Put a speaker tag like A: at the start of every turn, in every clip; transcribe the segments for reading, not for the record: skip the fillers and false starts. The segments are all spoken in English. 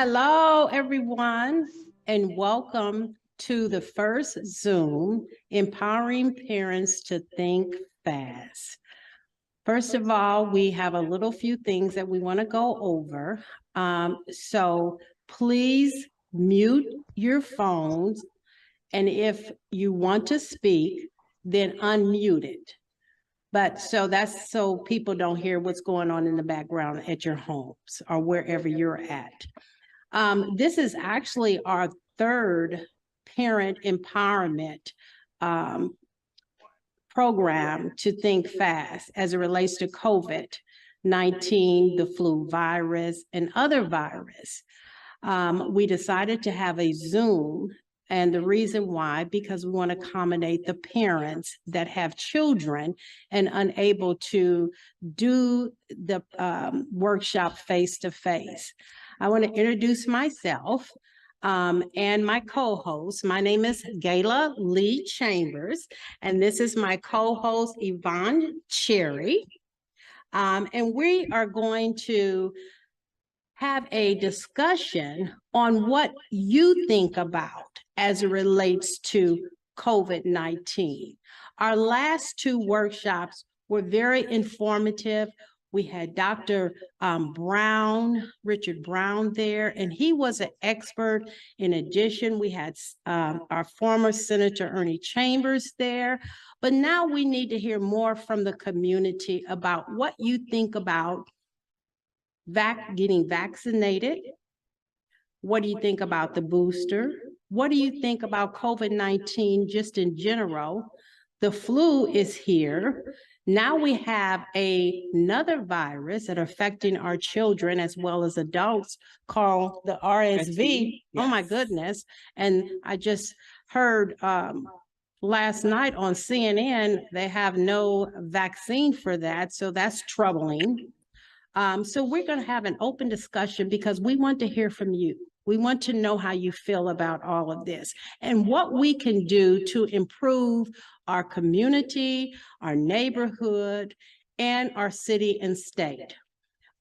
A: Hello, everyone, and welcome to the first Zoom, Empowering Parents to Think Fast. First of all, we have a little few things that we want to go over. So please mute your phones, and if you want to speak, then unmute it. But so that's so people don't hear what's going on in the background at your homes or wherever you're at. This is actually our third parent empowerment program to think fast as it relates to COVID-19, the flu virus, and other virus. We decided to have a Zoom, and the reason why, because we want to accommodate the parents that have children and unable to do the workshop face-to-face. I want to introduce myself and my co-host. My name is Gayla Lee Chambers, and this is my co-host, Yvonne Cherry. And we are going to have a discussion on what you think about as it relates to COVID-19. Our last two workshops were very informative. We had Dr. Brown, Richard Brown there, and he was an expert. In addition, we had our former Senator Ernie Chambers there. But now we need to hear more from the community about what you think about getting vaccinated. What do you think about the booster? What do you think about COVID-19 just in general? The flu is here. Now we have another virus that are affecting our children as well as adults called the RSV. Yes. Oh my goodness. And I just heard last night on CNN, they have no vaccine for that. So that's troubling. So we're going to have an open discussion because we want to hear from you. We want to know how you feel about all of this and what we can do to improve our community, our neighborhood, and our city and state.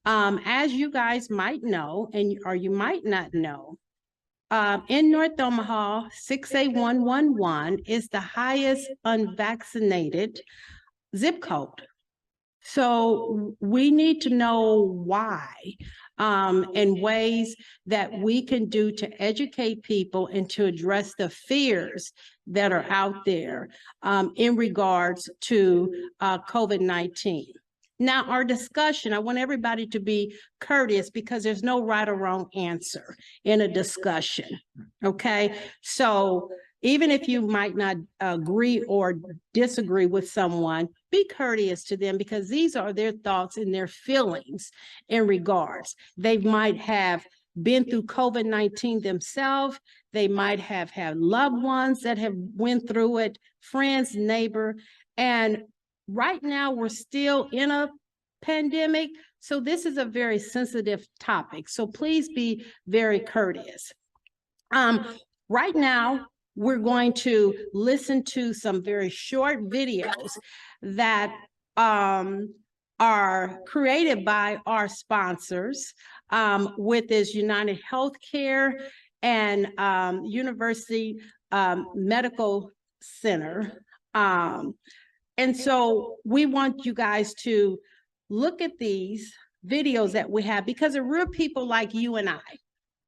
A: As you guys might know, or you might not know, in North Omaha, 68111 is the highest unvaccinated zip code. So we need to know why and ways that we can do to educate people and to address the fears that are out there in regards to COVID-19. Now, our discussion, I want everybody to be courteous because there's no right or wrong answer in a discussion, okay? So even if you might not agree or disagree with someone, be courteous to them because these are their thoughts and their feelings in regards. They might have been through COVID-19 themselves. They might have had loved ones that have went through it, friends, neighbor. And right now we're still in a pandemic. So this is a very sensitive topic. So please be very courteous. Right now, we're going to listen to some very short videos that are created by our sponsors, with this United Healthcare and University Medical Center. And so we want you guys to look at these videos that we have because they're real people like you and I.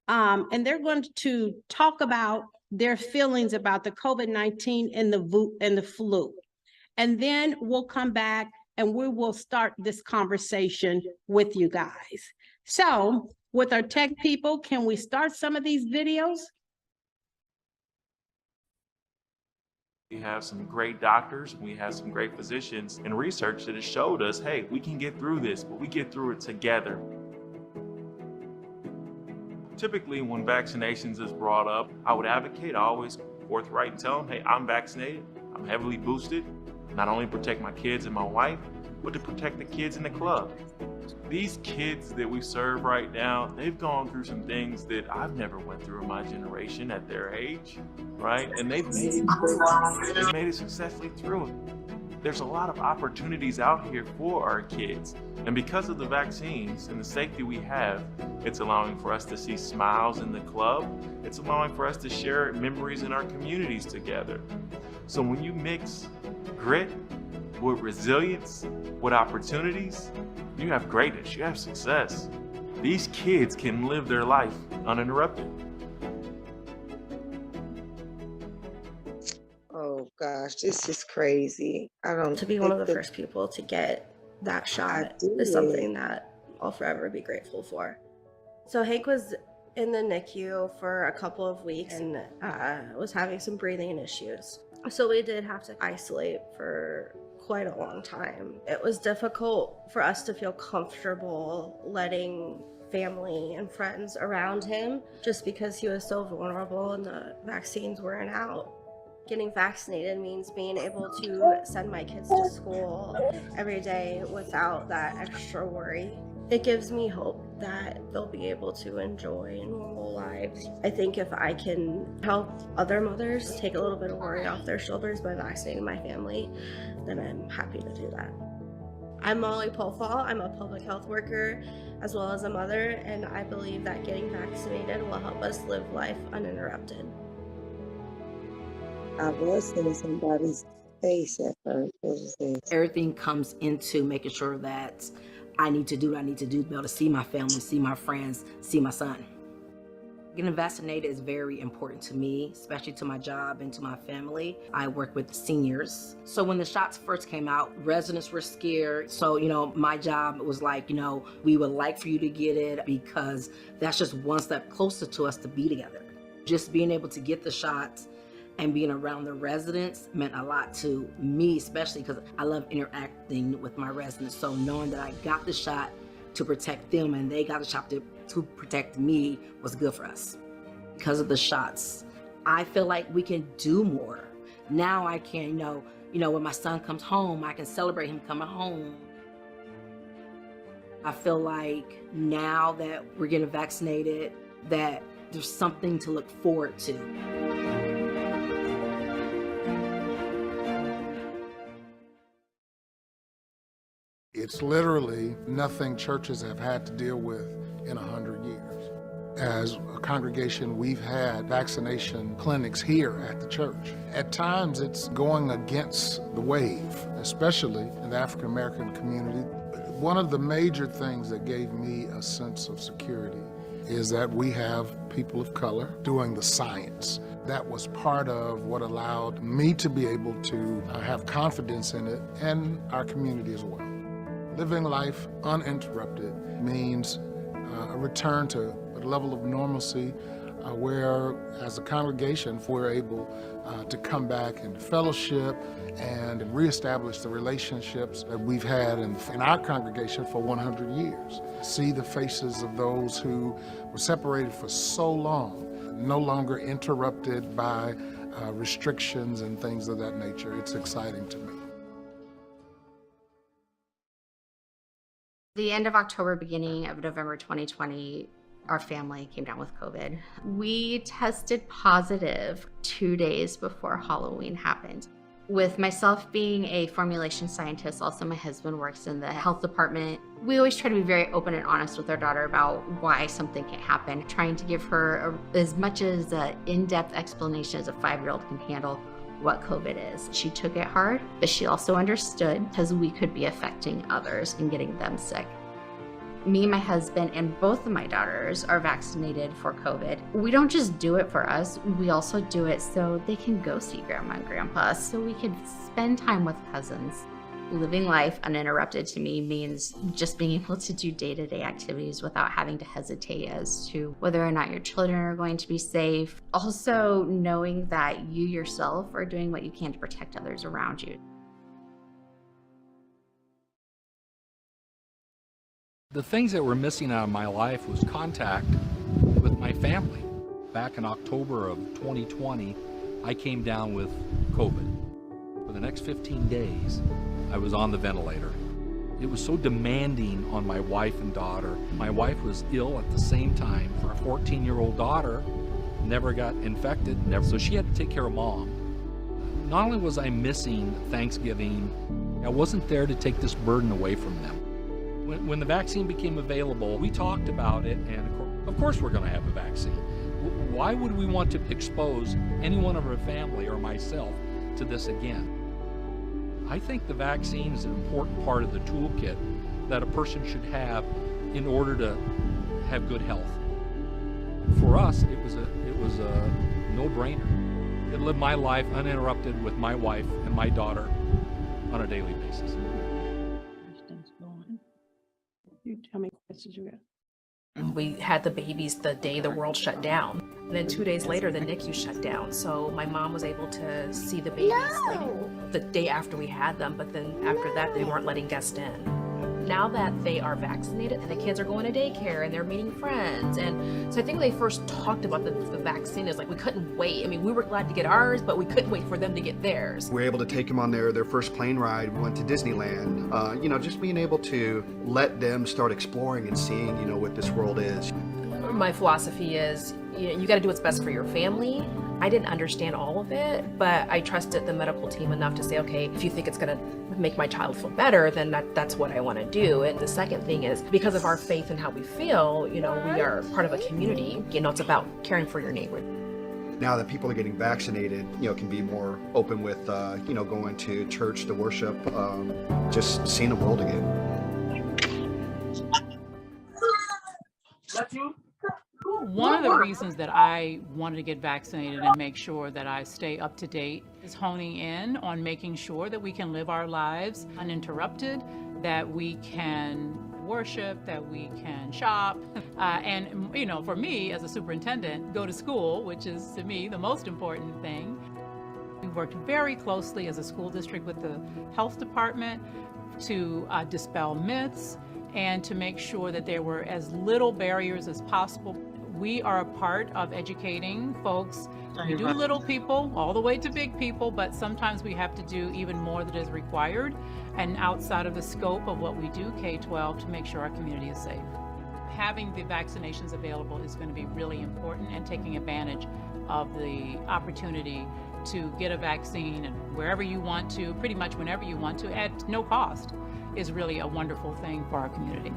A: And they're going to talk about their feelings about the COVID-19 and the flu. And then we'll come back and we will start this conversation with you guys. So with our tech people, can we start some of these videos?
B: We have some great doctors, we have some great physicians and research that has showed us, hey, we can get through this, but we get through it together. Typically, when vaccinations is brought up, I would advocate, always forthright and tell them, hey, I'm vaccinated, I'm heavily boosted, not only protect my kids and my wife, but to protect the kids in the club. These kids that we serve right now, they've gone through some things that I've never went through in my generation at their age, right? And they've made it successfully through it. there's a lot of opportunities out here for our kids. And because of the vaccines and the safety we have, it's allowing for us to see smiles in the club. It's allowing for us to share memories in our communities together. So when you mix grit with resilience, with opportunities, you have greatness, you have success. These kids can live their life uninterrupted.
C: Oh gosh, this is crazy. I don't
D: To be one of the
C: think
D: first people to get that
C: I
D: shot
C: did.
D: is something that I'll forever be grateful for. So Hank was in the NICU for a couple of weeks and was having some breathing issues. So we did have to isolate for quite a long time. It was difficult for us to feel comfortable letting family and friends around him just because he was so vulnerable and the vaccines weren't out. Getting vaccinated means being able to send my kids to school every day without that extra worry. It gives me hope that they'll be able to enjoy normal lives. I think if I can help other mothers take a little bit of worry off their shoulders by vaccinating my family, then I'm happy to do that. I'm Molly Polfall. I'm a public health worker as well as a mother, and I believe that getting vaccinated will help us live life uninterrupted.
C: I was seeing somebody's face at first. What was this?
E: Everything comes into making sure that I need to do what I need to do to be able to see my family, see my friends, see my son. Getting vaccinated is very important to me, especially to my job and to my family. I work with seniors. So when the shots first came out, residents were scared. So, my job was like, we would like for you to get it because that's just one step closer to us to be together. Just being able to get the shots and being around the residents meant a lot to me, especially because I love interacting with my residents. So knowing that I got the shot to protect them and they got the shot to protect me was good for us. Because of the shots, I feel like we can do more. Now I can, when my son comes home, I can celebrate him coming home. I feel like now that we're getting vaccinated, that there's something to look forward to.
F: It's literally nothing churches have had to deal with in 100 years. As a congregation, we've had vaccination clinics here at the church. At times, it's going against the wave, especially in the African American community. One of the major things that gave me a sense of security is that we have people of color doing the science. That was part of what allowed me to be able to have confidence in it and our community as well. Living life uninterrupted means a return to a level of normalcy where, as a congregation, we're able to come back and fellowship and reestablish the relationships that we've had in our congregation for 100 years. See the faces of those who were separated for so long, no longer interrupted by restrictions and things of that nature. It's exciting to me.
G: The end of October, beginning of November 2020, our family came down with COVID. We tested positive 2 days before Halloween happened. With myself being a formulation scientist, also my husband works in the health department. We always try to be very open and honest with our daughter about why something can happen, trying to give her as much as an in-depth explanation as a 5-year-old can handle what COVID is. She took it hard, but she also understood because we could be affecting others and getting them sick. Me, my husband, and both of my daughters are vaccinated for COVID. We don't just do it for us, we also do it so they can go see grandma and grandpa, so we can spend time with cousins. Living life uninterrupted to me means just being able to do day-to-day activities without having to hesitate as to whether or not your children are going to be safe. Also knowing that you yourself are doing what you can to protect others around you.
H: The things that were missing out of my life was contact with my family. Back in October of 2020, I came down with COVID. For the next 15 days, I was on the ventilator. It was so demanding on my wife and daughter. My wife was ill at the same time. Our 14-year-old daughter never got infected, so she had to take care of mom. Not only was I missing Thanksgiving, I wasn't there to take this burden away from them. When the vaccine became available, we talked about it, and of course we're going to have a vaccine. Why would we want to expose anyone of our family or myself to this again? I think the vaccine is an important part of the toolkit that a person should have in order to have good health. For us, it was a no-brainer. It lived my life uninterrupted with my wife and my daughter on a daily basis.
A: You tell me questions you got.
I: We had the babies the day the world shut down. And then 2 days later, the NICU shut down. So my mom was able to see the babies like, the day after we had them, but then after that, they weren't letting guests in. Now that they are vaccinated and the kids are going to daycare and they're meeting friends. And so I think when they first talked about the vaccine, it's like we couldn't wait. I mean, we were glad to get ours, but we couldn't wait for them to get theirs.
J: We were able to take them on their first plane ride. We went to Disneyland. You know, just being able to let them start exploring and seeing, you know, what this world is.
I: My philosophy is, you got to do what's best for your family. I didn't understand all of it, but I trusted the medical team enough to say, okay, if you think it's going to make my child feel better, then that's what I want to do. And the second thing is, because of our faith and how we feel, you know, we are part of a community. You know, it's about caring for your neighbor.
J: Now that people are getting vaccinated, you know, can be more open with, you know, going to church to worship, just seeing the world again.
K: One of the reasons that I wanted to get vaccinated and make sure that I stay up to date is honing in on making sure that we can live our lives uninterrupted, that we can worship, that we can shop, and, you know, for me as a superintendent, go to school, which is to me the most important thing. We worked very closely as a school district with the health department to dispel myths and to make sure that there were as little barriers as possible. We are a part of educating folks. We do little people all the way to big people, but sometimes we have to do even more that is required and outside of the scope of what we do K-12 to make sure our community is safe. Having the vaccinations available is going to be really important, and taking advantage of the opportunity to get a vaccine and wherever you want to, pretty much whenever you want to, at no cost, is really a wonderful thing for our community.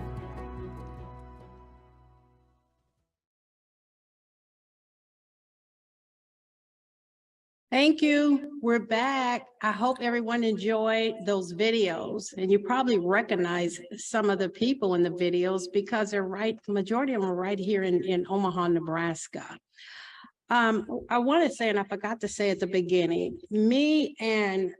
A: Thank you. We're back. I hope everyone enjoyed those videos, and you probably recognize some of the people in the videos because they're right, the majority of them are right here in Omaha, Nebraska. I want to say, and I forgot to say at the beginning, me and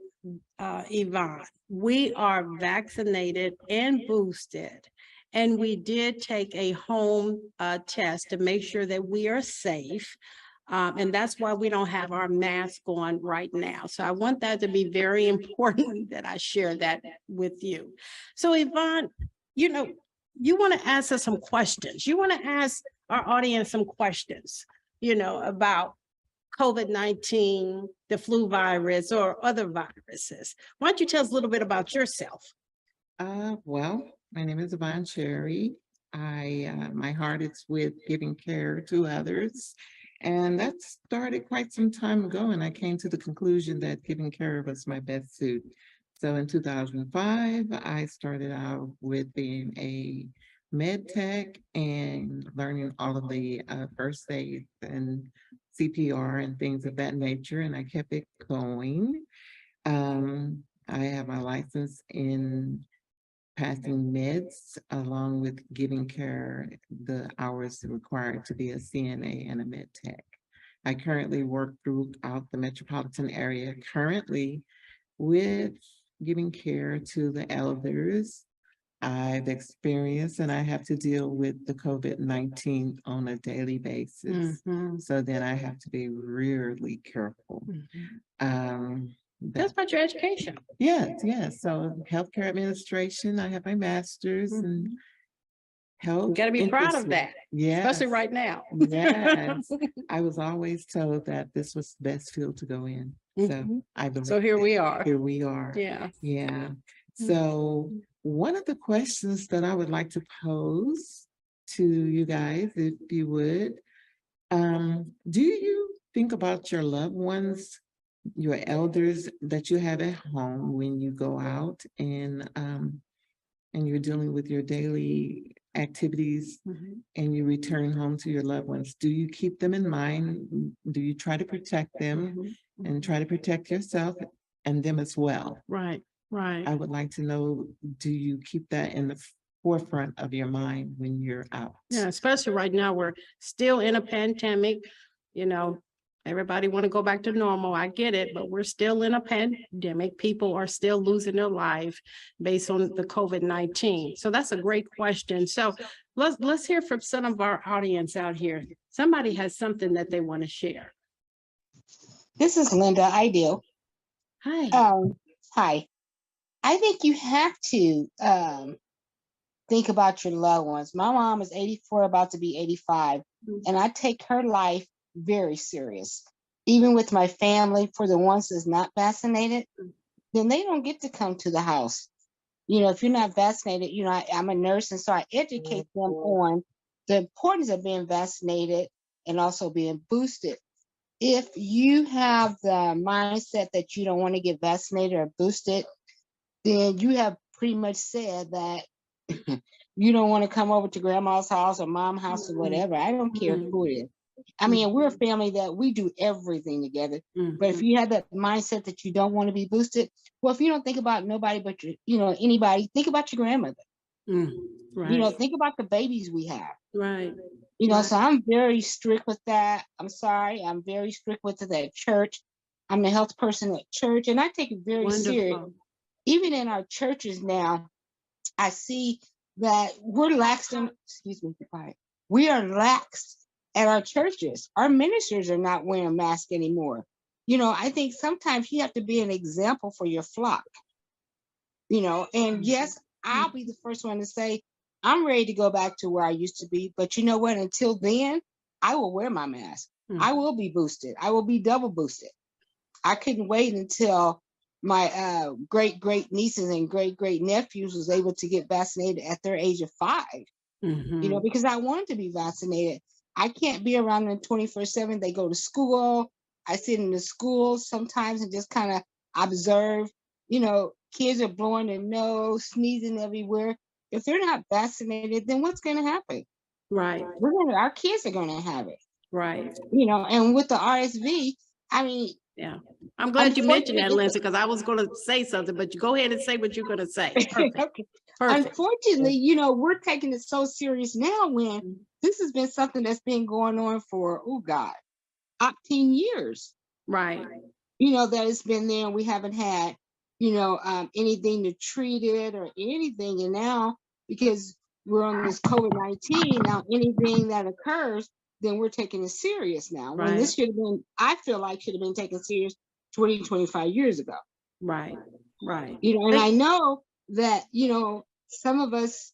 A: Yvonne, we are vaccinated and boosted, and we did take a home test to make sure that we are safe. And that's why we don't have our mask on right now. So I want that to be very important that I share that with you. So Yvonne, you know, you want to ask us some questions. You want to ask our audience some questions, you know, about COVID-19, the flu virus, or other viruses. Why don't you tell us a little bit about yourself?
L: Well, my name is Yvonne Cherry. My heart is with giving care to others. And that started quite some time ago, and I came to the conclusion that giving care was my best suit. So in 2005, I started out with being a med tech and learning all of the first aid and CPR and things of that nature, and I kept it going. I have my license in passing meds along with giving care the hours required to be a CNA and a med tech. I currently work throughout the metropolitan area currently with giving care to the elders. I've experienced and I have to deal with the COVID-19 on a daily basis. So then I have to be really careful.
A: That's about your education.
L: Yes, yes. So healthcare administration, I have my master's in health.
A: You got to be proud of that.
L: Yeah.
A: Especially right now.
L: Yes. I was always told that this was the best field to go in. So I believe.
A: So here we are.
L: Here we are.
A: Yeah.
L: Yeah. So one of the questions that I would like to pose to you guys, if you would, do you think about your loved ones your elders that you have at home when you go out and you're dealing with your daily activities and you return home to your loved ones. Do you keep them in mind? Do you try to protect them and try to protect yourself and them as well?
A: Right, right.
L: I would like to know, do you keep that in the forefront of your mind when you're out?
A: Yeah, especially right now, we're still in a pandemic, you know, everybody want to go back to normal. I get it, but we're still in a pandemic. People are still losing their life based on the COVID-19. So that's a great question. So let's hear from some of our audience out here. Somebody has something that they want to share.
M: This is Linda Ideal.
A: Hi.
M: Hi. I think you have to think about your loved ones. My mom is 84, about to be 85, and I take her life very serious. Even with my family, for the ones that's not vaccinated, then they don't get to come to the house. You know, if you're not vaccinated, you know, I'm a nurse, and so I educate them on the importance of being vaccinated and also being boosted. If you have the mindset that you don't want to get vaccinated or boosted, then you have pretty much said that you don't want to come over to grandma's house or mom's house or whatever. I don't care who it is. I mean, we're a family that we do everything together. But if you have that mindset that you don't want to be boosted, well, if you don't think about nobody but your, you know, anybody, think about your grandmother.
A: Right.
M: You know, think about the babies we have.
A: Right.
M: You know, so I'm very strict with that. I'm sorry, I'm very strict with it at church. I'm the health person at church, and I take it very serious.
A: Wonderful.
M: Even in our churches now, I see that we're lax in, excuse me, we are lax at our churches. Our ministers are not wearing masks anymore. You know, I think sometimes you have to be an example for your flock. You know, and yes, I'll be the first one to say, I'm ready to go back to where I used to be. But you know what? Until then, I will wear my mask. I will be boosted. I will be double boosted. I couldn't wait until my great nieces and great nephews was able to get vaccinated at their age of 5. You know, because I wanted to be vaccinated. I can't be around them 24/7. They go to school. I sit in the school sometimes and just kind of observe. You know, kids are blowing their nose, sneezing everywhere. If they're not vaccinated, then what's going to happen?
A: Right.
M: Our kids are going to have it.
A: Right.
M: You know, and with the RSV, I mean,
A: yeah. I'm glad you mentioned that, Lindsay, because I was going to say something, but you go ahead and say what you're going to say. Perfect.
M: Okay.
A: Perfect.
M: Unfortunately, you know, we're taking it so serious now when this has been something that's been going on for, 10 years.
A: Right.
M: You know, that it's been there and we haven't had, you know, anything to treat it or anything. And now, because we're on this COVID-19, now anything that occurs, then we're taking it serious now. When this should have been, I feel like should have been taken serious 20, 25 years ago.
A: Right. Right.
M: You know, and I know that, you know, some of us,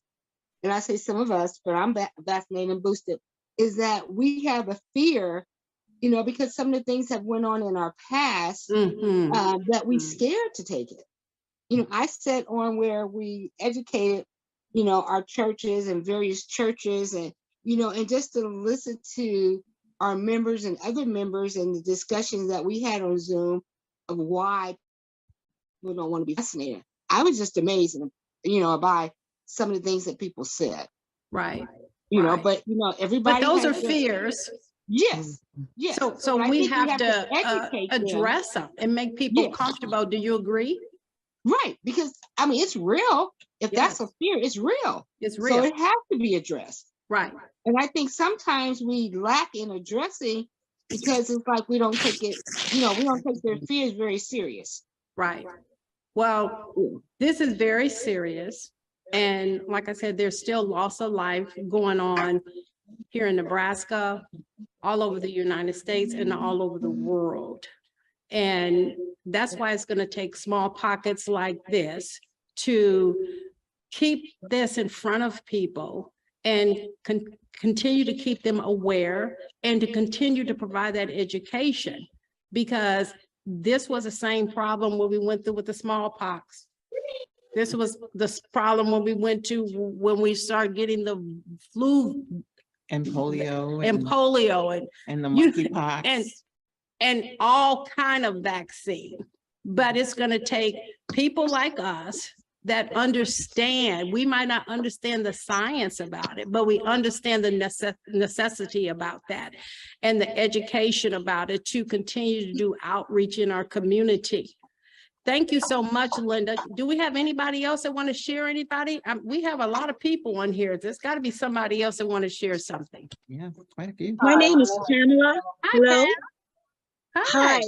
M: and I say some of us, but I'm vaccinated and boosted, is that we have a fear, you know, because some of the things have went on in our past that we scared to take it. You know, I sat on where we educated, you know, our churches and various churches and, you know, and just to listen to our members and other members and the discussions that we had on Zoom of why people don't want to be vaccinated. I was just amazed, you know, by some of the things that people said.
A: Right.
M: You know, but, you know, everybody.
A: But those are fears.
M: Yes. Yes.
A: So we have to
M: educate
A: address them and make people comfortable. Do you agree?
M: Right. Because, I mean, it's real. If that's a fear, it's real.
A: It's real.
M: So it has to be addressed.
A: Right.
M: And I think sometimes we lack in addressing because it's like we don't take it, you know, we don't take their fears very serious.
A: Right. Well, this is very serious. And like I said, there's still loss of life going on here in Nebraska, all over the United States and all over the world. And that's why it's going to take small pockets like this to keep this in front of people and continue to keep them aware and to continue to provide that education, because this was the same problem when we went through with the smallpox. This was the problem when we started getting the flu
L: and polio
A: and polio
L: and the monkeypox.
A: And and all kind of vaccine. But it's going to take people like us that understand. We might not understand the science about it, but we understand the necessity about that and the education about it to continue to do outreach in our community. Thank you so much, Linda. Do we have anybody else that want to share anybody? We have a lot of people on here. There's got to be somebody else that want to share something.
L: Yeah, quite a few.
N: My name is Pamela.
A: Hi,
N: Hello.
A: Pam.
N: Hi.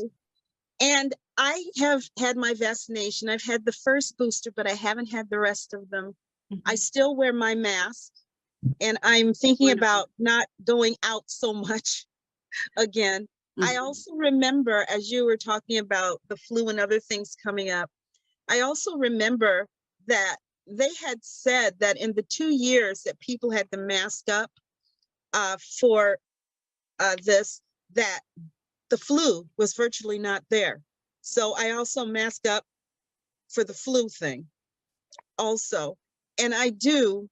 N: And I have had my vaccination. I've had the first booster, but I haven't had the rest of them. I still wear my mask, and I'm thinking about not going out so much again. I also remember, as you were talking about the flu and other things coming up, I also remember that they had said that in the 2 years that people had to mask up for this, that the flu was virtually not there. So I also mask up for the flu thing also. And I do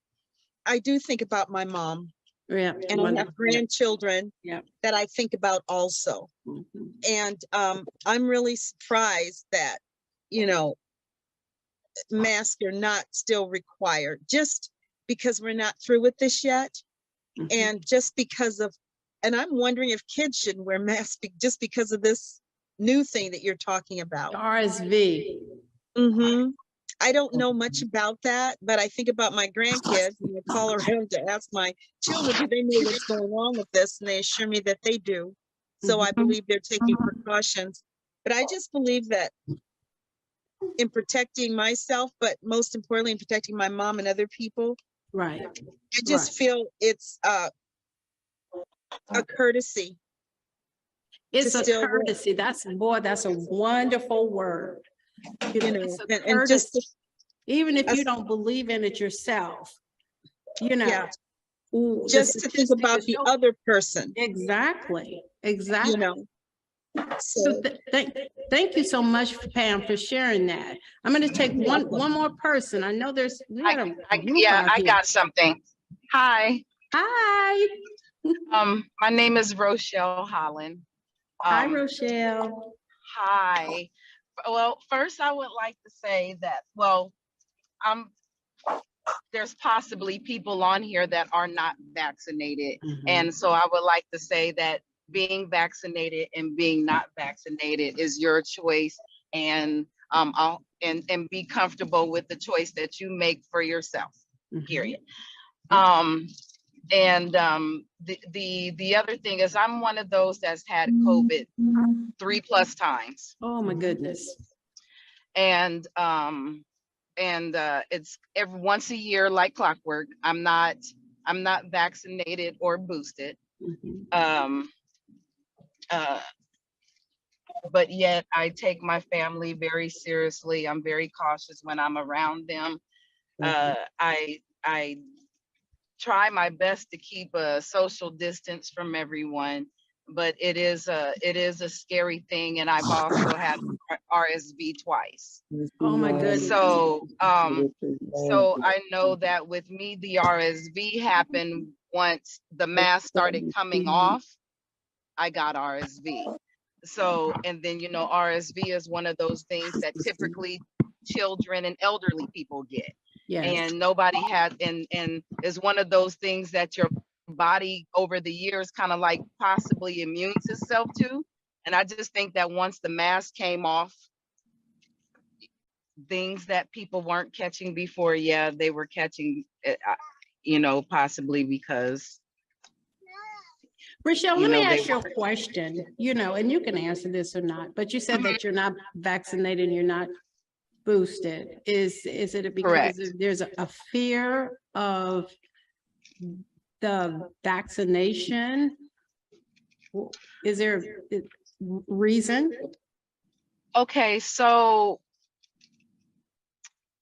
N: think about my mom.
A: Yeah.
N: And I have grandchildren
A: yeah.
N: that I think about also. And I'm really surprised that, you know, masks are not still required, just because we're not through with this yet. And just because of, and I'm wondering if kids shouldn't wear masks just because of this new thing that you're talking about.
A: RSV.
N: I don't know much about that, but I think about my grandkids and I call around to ask my children, do they know what's going on with this? And they assure me that they do. So I believe they're taking precautions. But I just believe that in protecting myself, but most importantly, in protecting my mom and other people.
A: Right.
N: I just feel it's a courtesy.
A: It's a courtesy. That's a wonderful word. You know,
N: and just
A: even if you don't believe in it yourself, you know,
N: just to think about the other person.
A: Exactly.
N: You know.
A: So thank you so much, Pam, for sharing that. I'm going to take one more person. I know there's
O: I got something. Hi.
A: Hi.
O: My name is Rochelle Holland.
A: Hi, Rochelle.
O: Hi. Well, first I would like to say that, well, there's possibly people on here that are not vaccinated. And so I would like to say that being vaccinated and being not vaccinated is your choice, and and be comfortable with the choice that you make for yourself, period. And the other thing is I'm one of those that's had COVID 3+ times.
A: Oh my goodness.
O: And it's every once a year like clockwork. I'm not vaccinated or boosted. But yet I take my family very seriously. I'm very cautious when I'm around them. I try my best to keep a social distance from everyone, but it is a scary thing. And I've also had RSV twice.
A: Oh my goodness.
O: So I know that with me, the RSV happened once the mask started coming off. I got RSV. So, and then, you know, RSV is one of those things that typically children and elderly people get.
A: Yes.
O: And nobody had, and is one of those things that your body over the years kind of like possibly immunes itself to. And I just think that once the mask came off, things that people weren't catching before, yeah, they were catching, you know, possibly because.
A: Rochelle, let me ask you a question, you know, and you can answer this or not, but you said that you're not vaccinated and you're not boosted. Is it because there's a fear of the vaccination? Is there a reason?
O: Okay, so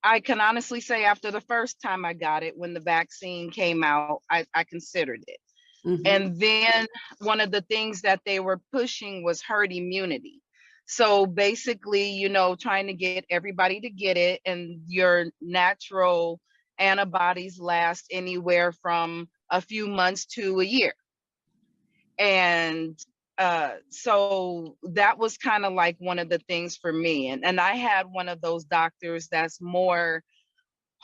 O: I can honestly say after the first time I got it, when the vaccine came out, I considered it. And then one of the things that they were pushing was herd immunity. So basically, you know, trying to get everybody to get it, and your natural antibodies last anywhere from a few months to a year. And So that was kind of like one of the things for me. And I had one of those doctors that's more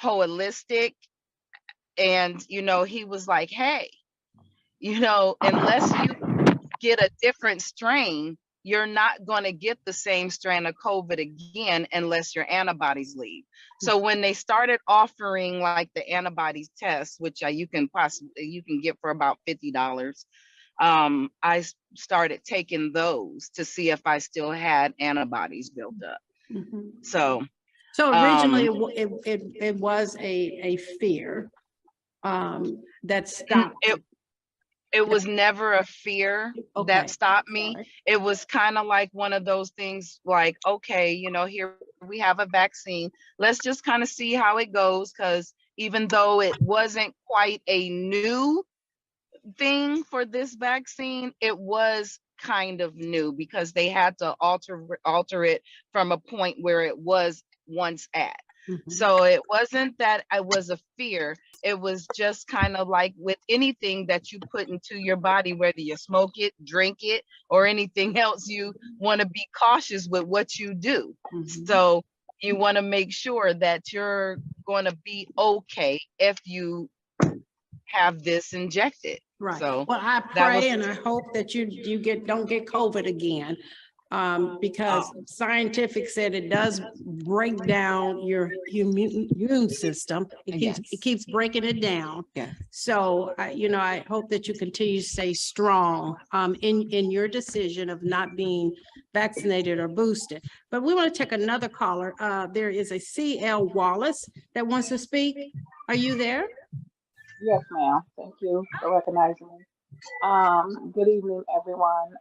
O: holistic. And, you know, he was like, hey, you know, unless you get a different strain, you're not going to get the same strain of COVID again unless your antibodies leave. So when they started offering like the antibodies test, which you can get for about $50, I started taking those to see if I still had antibodies built up. So
A: originally it was a fear that stopped.
O: It was never a fear that stopped me. It was kind of like one of those things like, okay, you know, here we have a vaccine. Let's just kind of see how it goes. Because even though it wasn't quite a new thing for this vaccine, it was kind of new because they had to alter it from a point where it was once at. So it wasn't that I was a fear. It was just kind of like with anything that you put into your body, whether you smoke it, drink it, or anything else, you want to be cautious with what you do. So you want to make sure that you're going to be okay if you have this injected.
A: Right.
O: So
A: well, I pray and I hope that you don't get COVID again. Because scientific said it does break down your immune system. It keeps breaking it down. So, you know, I hope that you continue to stay strong in your decision of not being vaccinated or boosted. But we want to take another caller. There is a CL Wallace that wants to speak. Are you there?
P: Yes, ma'am. Thank you for recognizing me. Good evening, everyone.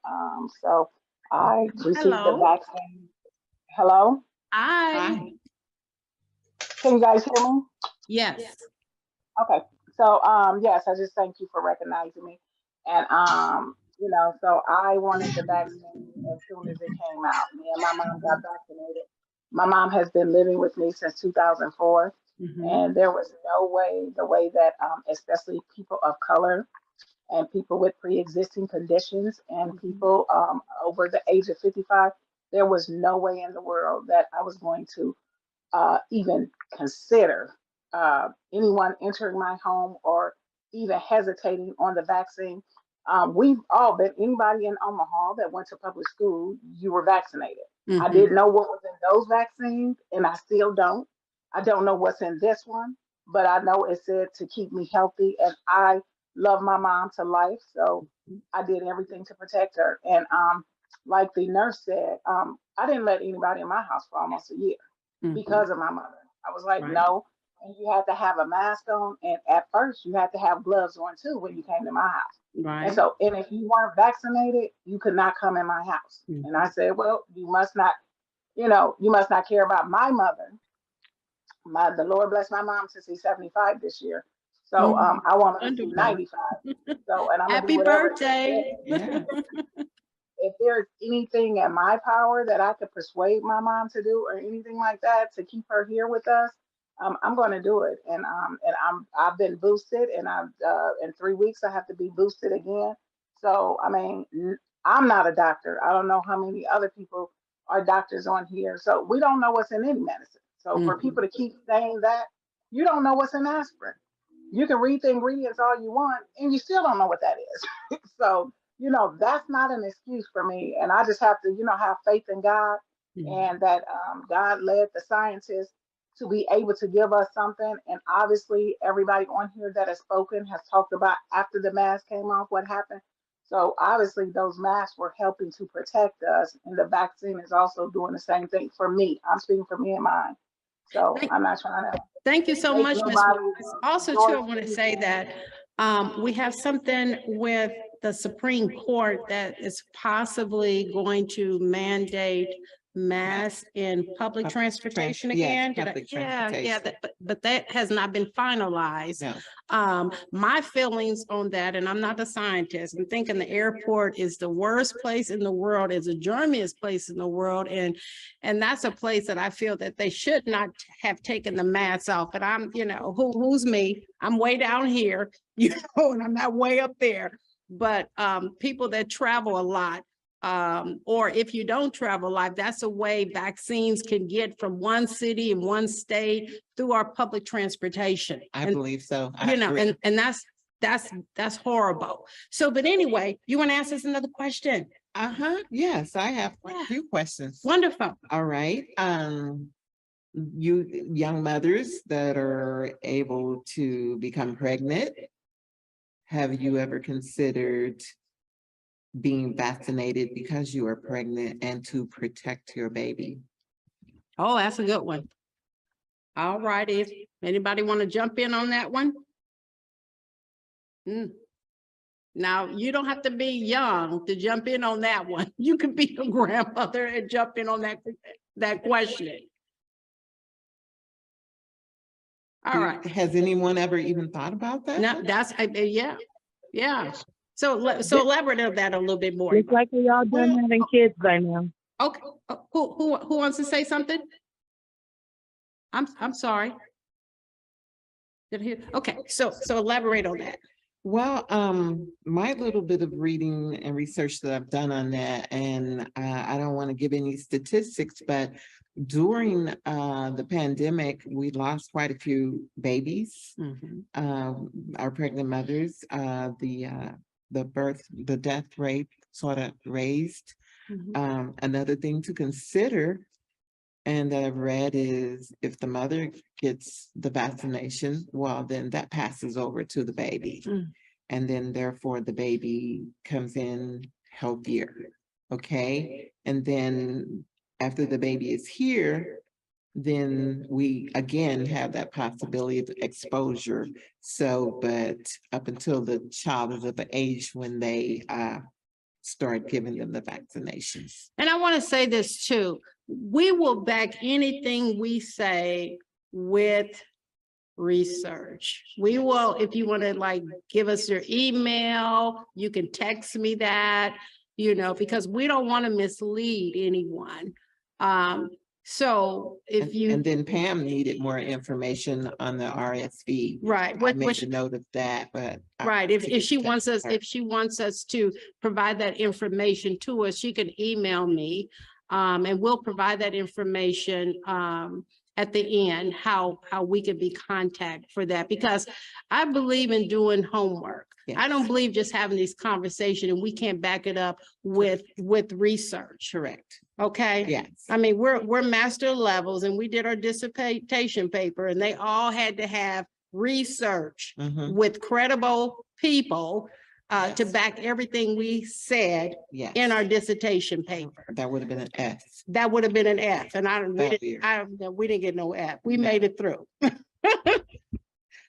P: So I received the vaccine. Hello?
A: Hi.
P: Can you guys hear me?
A: Yes.
P: Okay. So yes, I just thank you for recognizing me. And you know, so I wanted the vaccine as soon as it came out. Me and my mom got vaccinated. My mom has been living with me since 2004. And there was no way, the way that especially people of color and people with pre-existing conditions and people over the age of 55, there was no way in the world that I was going to even consider anyone entering my home or even hesitating on the vaccine. We've all been, anybody in Omaha that went to public school, you were vaccinated. I didn't know what was in those vaccines, and I still don't. I don't know what's in this one, but I know it said to keep me healthy, and I love my mom to life, so I did everything to protect her. And like the nurse said, I didn't let anybody in my house for almost a year because of my mother. I was like, no, and you had to have a mask on, and at first you had to have gloves on too when you came to my house. And so, and if you weren't vaccinated, you could not come in my house. And I said, well, you must not, you know, you must not care about my mother. The Lord bless my mom to see 75 this year. So I want to see 95. So, and I'm
A: happy birthday.
P: If there's anything in my power that I could persuade my mom to do or anything like that to keep her here with us, I'm going to do it. And I've been boosted, and in 3 weeks I have to be boosted again. So I mean, I'm not a doctor. I don't know how many other people are doctors on here. So we don't know what's in any medicine. So for people to keep saying that, you don't know what's in aspirin. You can read the ingredients all you want, and you still don't know what that is. So, you know, that's not an excuse for me. And I just have to, you know, have faith in God and that God led the scientists to be able to give us something. And obviously everybody on here that has spoken has talked about after the mask came off, what happened. So obviously those masks were helping to protect us. And the vaccine is also doing the same thing for me. I'm speaking for me and mine. So I'm not trying to.
A: Thank you so much, Ms. Wallace. Also, too, I want to say that we have something with the Supreme Court that is possibly going to mandate masks in public transportation again. But that has not been finalized. My feelings on that, and I'm not a scientist, I'm thinking the airport is the worst place in the world, is the germiest place in the world, and that's a place that I feel that they should not have taken the masks off. And I'm, you know, who's me? I'm way down here, you know, and I'm not way up there. but people that travel a lot, or if you don't travel a lot, that's a way vaccines can get from one city and one state through our public transportation.
L: I
A: And,
L: believe so. I
A: you know,
L: agree.
A: and that's horrible. So, but anyway, you want to ask us another question?
L: Yes, I have
A: Yeah.
L: a few questions.
A: Wonderful.
L: All right. You young mothers that are able to become pregnant, have you ever considered being vaccinated because you are pregnant and to protect your baby?
A: Oh, that's a good one. All righty. Anybody want to jump in on that one? Now, you don't have to be young to jump in on that one. You can be a grandmother and jump in on that question. All right.
L: Has anyone ever even thought about that?
A: No, that's, yeah. So elaborate on that a little bit more.
P: Looks like we all done having kids by now.
A: Okay, who wants to say something? I'm sorry. Okay, so elaborate on that.
L: Well, my little bit of reading and research that I've done on that, and I don't want to give any statistics, but during the pandemic, we lost quite a few babies. Our pregnant mothers, the death rate sort of raised. Another thing to consider, and that I've read, is if the mother gets the vaccination, well, then that passes over to the baby. And then therefore the baby comes in healthier, okay? And then after the baby is here, then we again have that possibility of exposure. So, but up until the child is of the age when they start giving them the vaccinations.
A: And I want to say this too. We will back anything we say with research. We will, if you want to like give us your email, you can text me that, because we don't want to mislead anyone. So if you.
L: And then Pam needed more information on the RSV.
A: Right.
L: I made a note of that, but.
A: Right. If she wants us to provide that information to us, she can email me. And we'll provide that information at the end, how we can be contacted for that, because I believe in doing homework. Yes. I don't believe just having these conversations and we can't back it up with research.
L: Correct.
A: Okay.
L: Yes.
A: I mean, we're master levels and we did our dissertation paper and they all had to have research with credible people to back everything we said in our dissertation paper.
L: That would have been an F.
A: That would have been an F, and we didn't get no F. We made it through.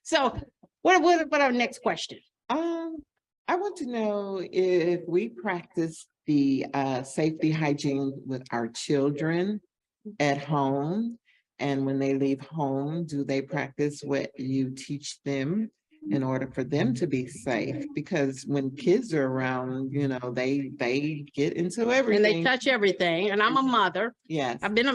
A: So, what our next question?
L: I want to know if we practice the safety hygiene with our children at home, and when they leave home, do they practice what you teach them in order for them to be safe? Because when kids are around, they get into everything.
A: And they touch everything. And I'm a mother.
L: Yes.
A: I've been,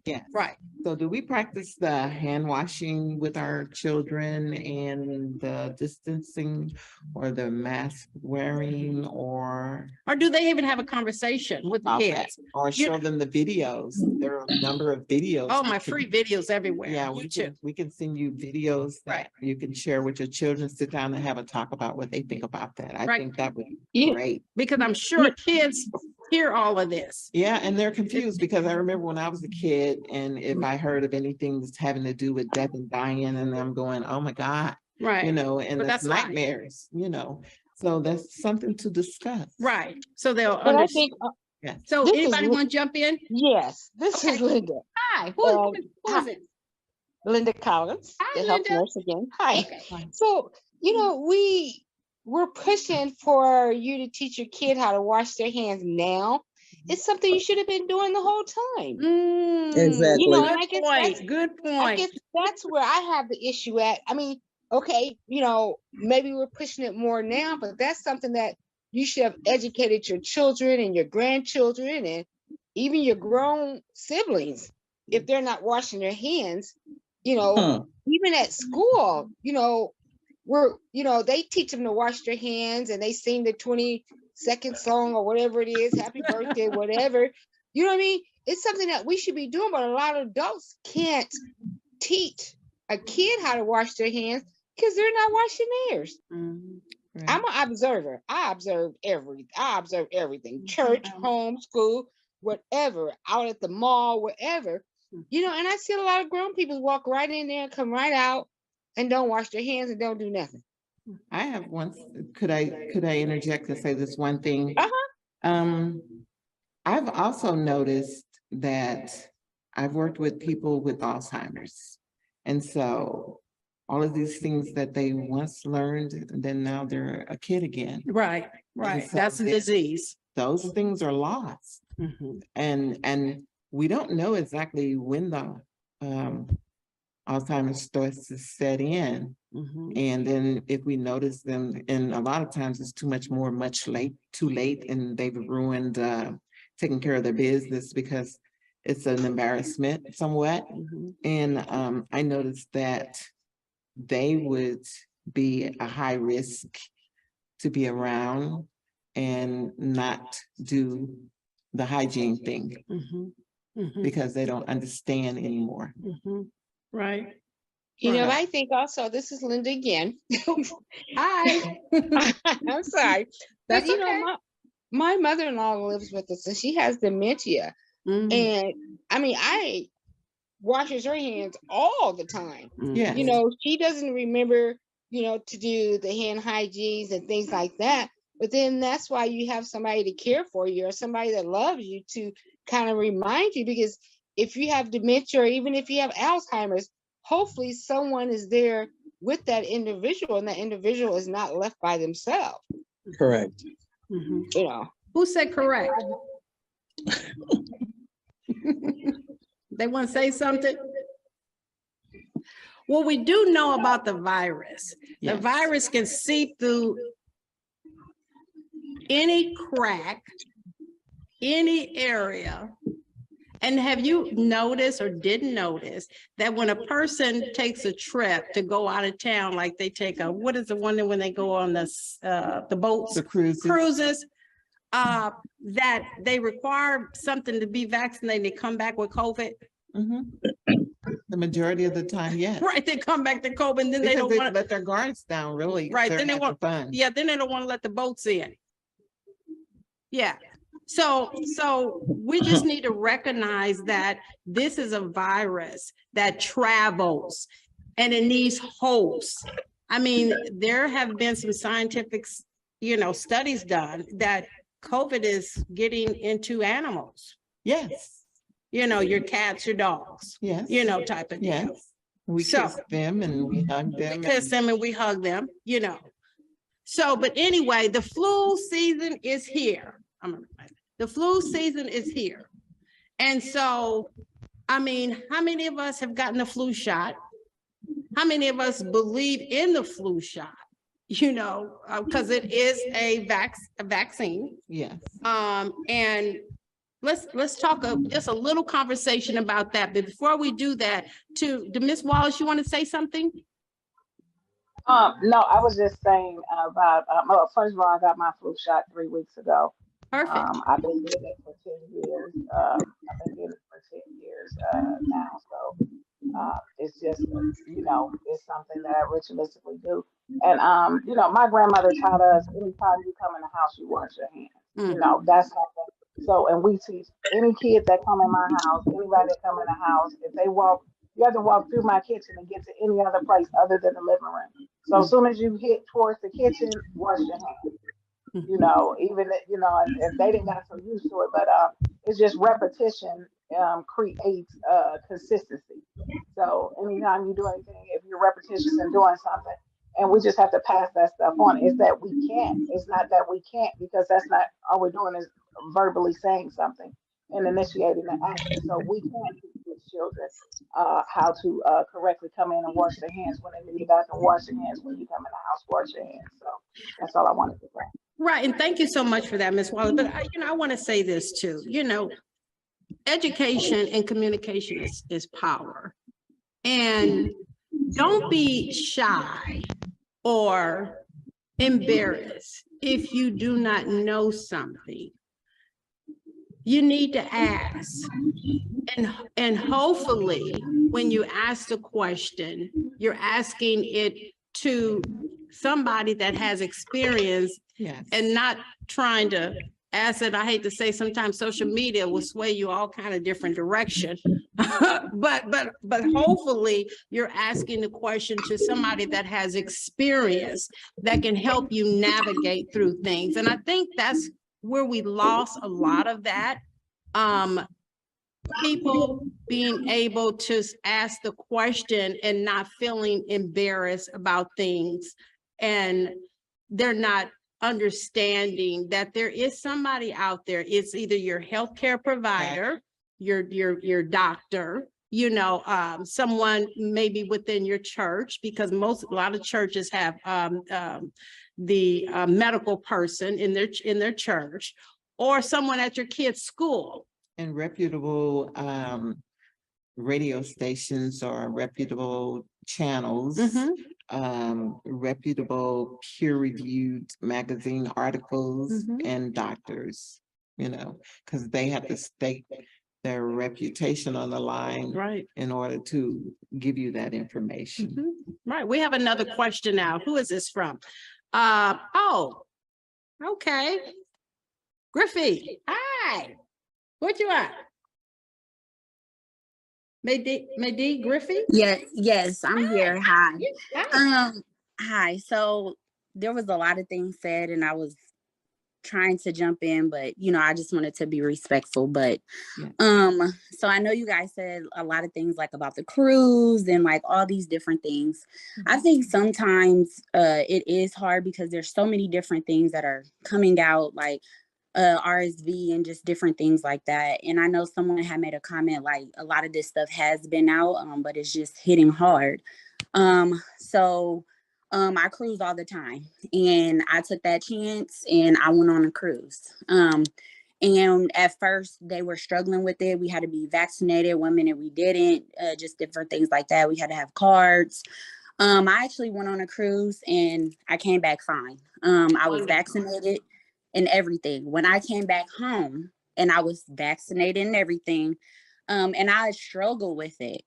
L: Yes.
A: Right.
L: So do we practice the hand washing with our children and the distancing or the mask wearing, or
A: do they even have a conversation with the kids?
L: Or show them the videos? There are a number of videos.
A: Oh, my free videos everywhere.
L: Yeah, we can send you videos that you can share with your children, sit down and have a talk about what they think about that. I think that would be great.
A: Because I'm sure kids hear all of this.
L: Yeah, and they're confused, because I remember when I was a kid, and if I heard of anything that's having to do with death and dying, and I'm going, oh my God.
A: Right.
L: And that's nightmares, So that's something to discuss.
A: Right. So they'll
M: understand.
A: So anybody want to jump in?
M: Yes, this is Linda.
A: Hi, who is it?
M: Linda Collins,
A: Hi,
M: the health
A: Linda.
M: nurse again. Hi.
A: Okay.
M: So, we're pushing for you to teach your kid how to wash their hands now. It's something you should have been doing the whole time.
C: Exactly.
A: Good point.
M: I guess that's where I have the issue at. I mean, okay, maybe we're pushing it more now, but that's something that you should have educated your children and your grandchildren and even your grown siblings. If they're not washing their hands, even at school, they teach them to wash their hands and they sing the 20-second song or whatever it is, happy birthday, whatever. You know what I mean? It's something that we should be doing, but a lot of adults can't teach a kid how to wash their hands because they're not washing theirs.
L: Right.
M: I'm an observer. I observe everything. Church, home, school, whatever, out at the mall, wherever. And I see a lot of grown people walk right in there and come right out and don't wash their hands and don't do nothing.
L: I have one, could I interject and say this one thing? I've also noticed that I've worked with people with Alzheimer's. And so all of these things that they once learned, and then now they're a kid again.
A: Right.
L: So
A: That's a disease.
L: Those things are lost. And we don't know exactly when the Alzheimer's starts to set in. And then if we notice them, and a lot of times it's too late, and they've ruined taking care of their business because it's an embarrassment somewhat. And I noticed that they would be a high risk to be around and not do the hygiene thing because they don't understand anymore.
A: Right.
M: I think also, this is Linda again. Hi. I'm sorry. But my mother-in-law lives with us and she has dementia. And I washes her hands all the time.
L: Yeah.
M: She doesn't remember, to do the hand hygienes and things like that. But then that's why you have somebody to care for you or somebody that loves you to kind of remind you, because if you have dementia or even if you have Alzheimer's, hopefully someone is there with that individual and that individual is not left by themselves.
Q: Correct.
A: Who said correct? They want to say something? Well, we do know about the virus. The virus can seep through any crack, any area. And have you noticed or didn't notice that when a person takes a trip to go out of town, like they take what is the one that when they go on the boats?
L: The cruises.
A: That they require something to be vaccinated, they come back with COVID?
L: The majority of the time, yes.
A: Right, they come back to COVID and then they don't want to
L: let their guards down, really.
A: Right, then they want fun. Yeah, then they don't want to let the boats in. Yeah. So we just need to recognize that this is a virus that travels and it needs hosts. There have been some scientific, studies done that COVID is getting into animals.
L: Yes.
A: Your cats, your dogs.
L: Yes.
A: Type of deal.
L: Yes. We kiss them and we hug them.
A: We kiss them and we hug them, So, but anyway, the flu season is here. The flu season is here. And so, how many of us have gotten the flu shot? How many of us believe in the flu shot? Because it is a vaccine.
L: Yes.
A: And let's talk just a little conversation about that. But before we do that, to Ms. Wallace, you want to say something?
P: No, I was just saying about, first of all, I got my flu shot 3 weeks ago.
A: Perfect.
P: I've been getting it for 10 years. Now. So it's just, it's something that I ritualistically do. And, my grandmother taught us, anytime you come in the house, you wash your hands. That's something. So, and we teach any kids that come in my house, anybody that come in the house, if they walk, you have to walk through my kitchen and get to any other place other than the living room. So as soon as you hit towards the kitchen, wash your hands. Even if they didn't get so used to it, but it's just repetition creates consistency. So anytime you do anything, if you're repetitious in doing something, and we just have to pass that stuff on, is that we can. It's not that we can't, because that's not all we're doing is verbally saying something and initiating an action. So we can teach children how to correctly come in and wash their hands when they leave out, and wash your hands when you come in the house, wash your hands. So that's all I wanted to say.
A: Right, and thank you so much for that, Ms. Wallace. But I want to say this too. Education and communication is power, and don't be shy or embarrassed if you do not know something. You need to ask. And hopefully, when you ask the question, you're asking it to somebody that has experience and not trying to ask it. I hate to say, sometimes social media will sway you all kind of different direction. but hopefully you're asking the question to somebody that has experience that can help you navigate through things. And I think that's where we lost a lot of that. People being able to ask the question and not feeling embarrassed about things, and they're not understanding that there is somebody out there. It's either your healthcare provider, your doctor, you know, someone maybe within your church, because a lot of churches have the medical person in their church, or someone at your kid's school.
L: And reputable radio stations or reputable channels, reputable peer-reviewed magazine articles, and doctors, you know, because they have to stake their reputation on the line,
A: right,
L: in order to give you that information.
A: Right. We have another question now. Who is this from? Oh, okay. Griffey, hi. What you at? Maydi Griffey?
Q: Yes, I'm here. Hi. Hi. So there was a lot of things said and I was trying to jump in, but you know, I just wanted to be respectful. But so I know you guys said a lot of things like about the cruise and like all these different things. I think sometimes it is hard because there's so many different things that are coming out, like RSV and just different things like that. And I know someone had made a comment like a lot of this stuff has been out, but it's just hitting hard. So I cruise all the time, and I took that chance and I went on a cruise. And at first they were struggling with it. We had to be vaccinated. 1 minute we didn't, just different things like that. We had to have cards. I actually went on a cruise and I came back fine. I was vaccinated and everything. When I came back home and I was vaccinated and everything, and I struggled with it.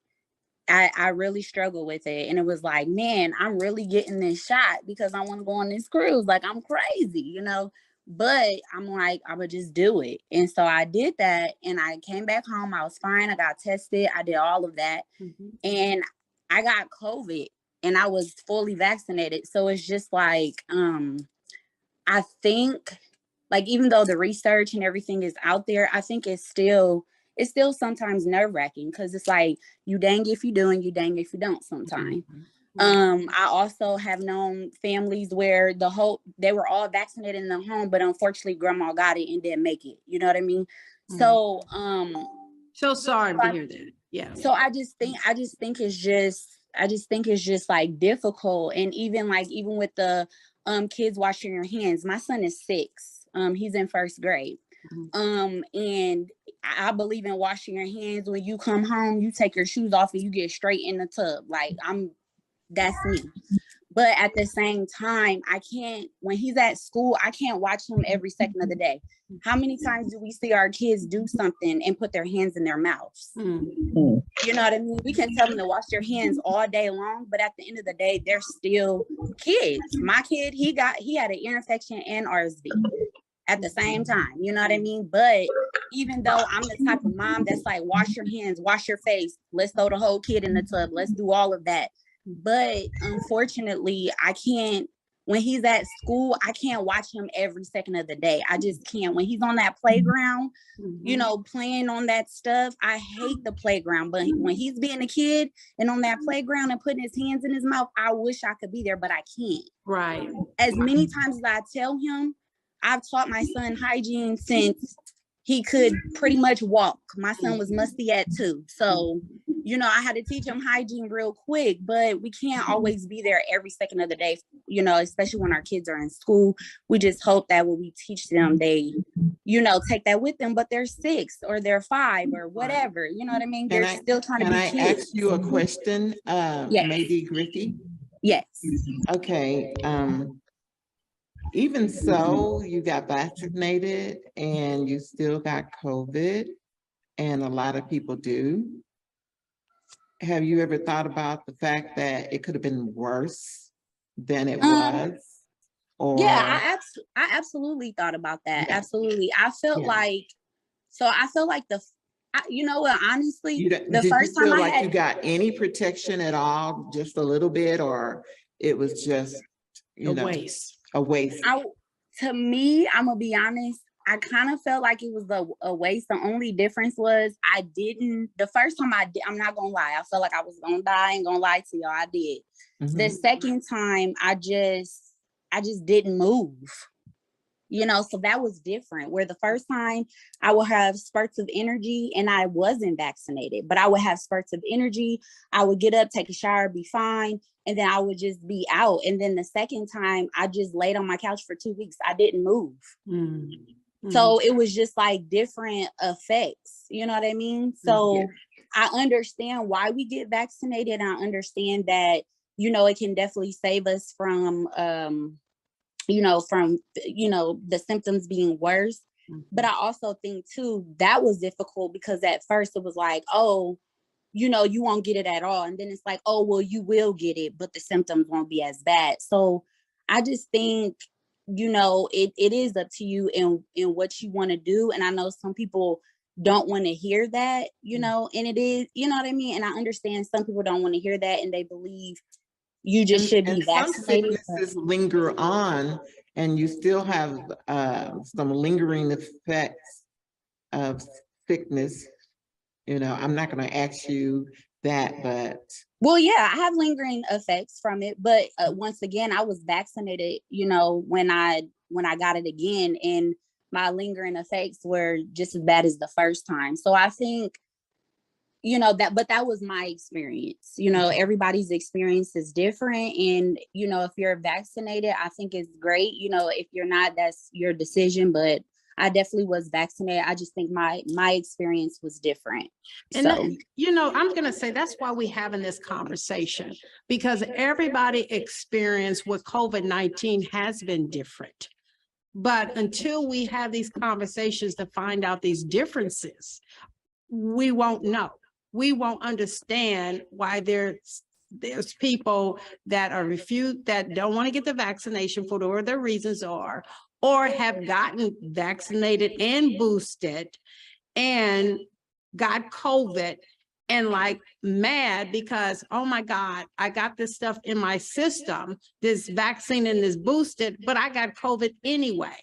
Q: I really struggled with it. And it was like, man, I'm really getting this shot because I want to go on this cruise. Like, I'm crazy, you know, but I'm like, I would just do it. And so I did that and I came back home. I was fine. I got tested. I did all of that. And I got COVID and I was fully vaccinated. So it's just like, I think, like, even though the research and everything is out there, I think it's still sometimes nerve-wracking because it's like you dang if you do and you dang if you don't sometimes. I also have known families where they were all vaccinated in the home, but unfortunately grandma got it and didn't make it. You know what I mean? So
A: so sorry to hear that. Yeah.
Q: So I just think it's just like difficult. And even with the kids washing your hands, my son is 6. He's in 1st grade. And I believe in washing your hands. When you come home, you take your shoes off and you get straight in the tub. Like, that's me. But at the same time, when he's at school, I can't watch him every second of the day. How many times do we see our kids do something and put their hands in their mouths? You know what I mean? We can tell them to wash their hands all day long, but at the end of the day, they're still kids. My kid, he had an ear infection and RSV at the same time, you know what I mean? But even though I'm the type of mom that's like, wash your hands, wash your face, let's throw the whole kid in the tub, let's do all of that. But unfortunately, I can't, when he's at school, I can't watch him every second of the day. I just can't. When he's on that playground, you know, playing on that stuff, I hate the playground. But when he's being a kid and on that playground and putting his hands in his mouth, I wish I could be there, but I can't.
A: Right.
Q: As many times as I tell him, I've taught my son hygiene since he could pretty much walk. My son was musty at 2. So, you know, I had to teach him hygiene real quick, but we can't always be there every second of the day, you know, especially when our kids are in school. We just hope that when we teach them, they, you know, take that with them, but they're 6 or they're 5 or whatever, you know what I mean? They're still trying to be kids.
L: Can I ask you a question, Maydi Griffey?
Q: Yes.
L: Okay, even so, you got vaccinated and you still got COVID, and a lot of people do. Have you ever thought about the fact that it could have been worse than it was?
Q: Yeah,
L: Or
Q: I absolutely thought about that.
L: Yeah.
Q: Absolutely. I felt
L: Yeah.
Q: like, you know what, honestly,
L: you
Q: the
L: did you
Q: first time
L: feel
Q: I
L: like you
Q: had,
L: got any protection at all, just a little bit, or it was just, you know, a waste?
Q: to me, I'm gonna be honest, I kind of felt like it was a waste. The only difference was the first time I did, I'm not gonna lie, I felt like I was gonna die. I ain't gonna lie to y'all, I did. The second time, I just didn't move. You know, so that was different. Where the first time I would have spurts of energy and I wasn't vaccinated, but I would have spurts of energy. I would get up, take a shower, be fine, and then I would just be out. And then the second time, I just laid on my couch for 2 weeks. I didn't move. So it was just like different effects. You know what I mean? So I understand why we get vaccinated. I understand that, you know, it can definitely save us from the symptoms being worse. But I also think too, that was difficult because at first it was like, oh, you know, you won't get it at all. And then it's like, oh, well, you will get it, but the symptoms won't be as bad. So I just think, you know, it is up to you and what you want to do. And I know some people don't want to hear that, you know, and it is, you know what I mean? And I understand some people don't want to hear that and they believe you just should be vaccinated.
L: Some sicknesses linger on, and you still have some lingering effects of sickness. You know, I'm not going to ask you that, but
Q: well, yeah, I have lingering effects from it, but once again, I was vaccinated, you know, when I got it again, and my lingering effects were just as bad as the first time. So I think, you know, but that was my experience. You know, everybody's experience is different. And, you know, if you're vaccinated, I think it's great. You know, if you're not, that's your decision. But I definitely was vaccinated. I just think my experience was different.
A: And then, you know, I'm going to say that's why we're having this conversation, because everybody experience with COVID-19 has been different. But until we have these conversations to find out these differences, we won't know. We won't understand why there's people that are that don't want to get the vaccination for whatever their reasons are, or have gotten vaccinated and boosted and got COVID and like mad because, oh my God, I got this stuff in my system, this vaccine and this boosted, but I got COVID anyway.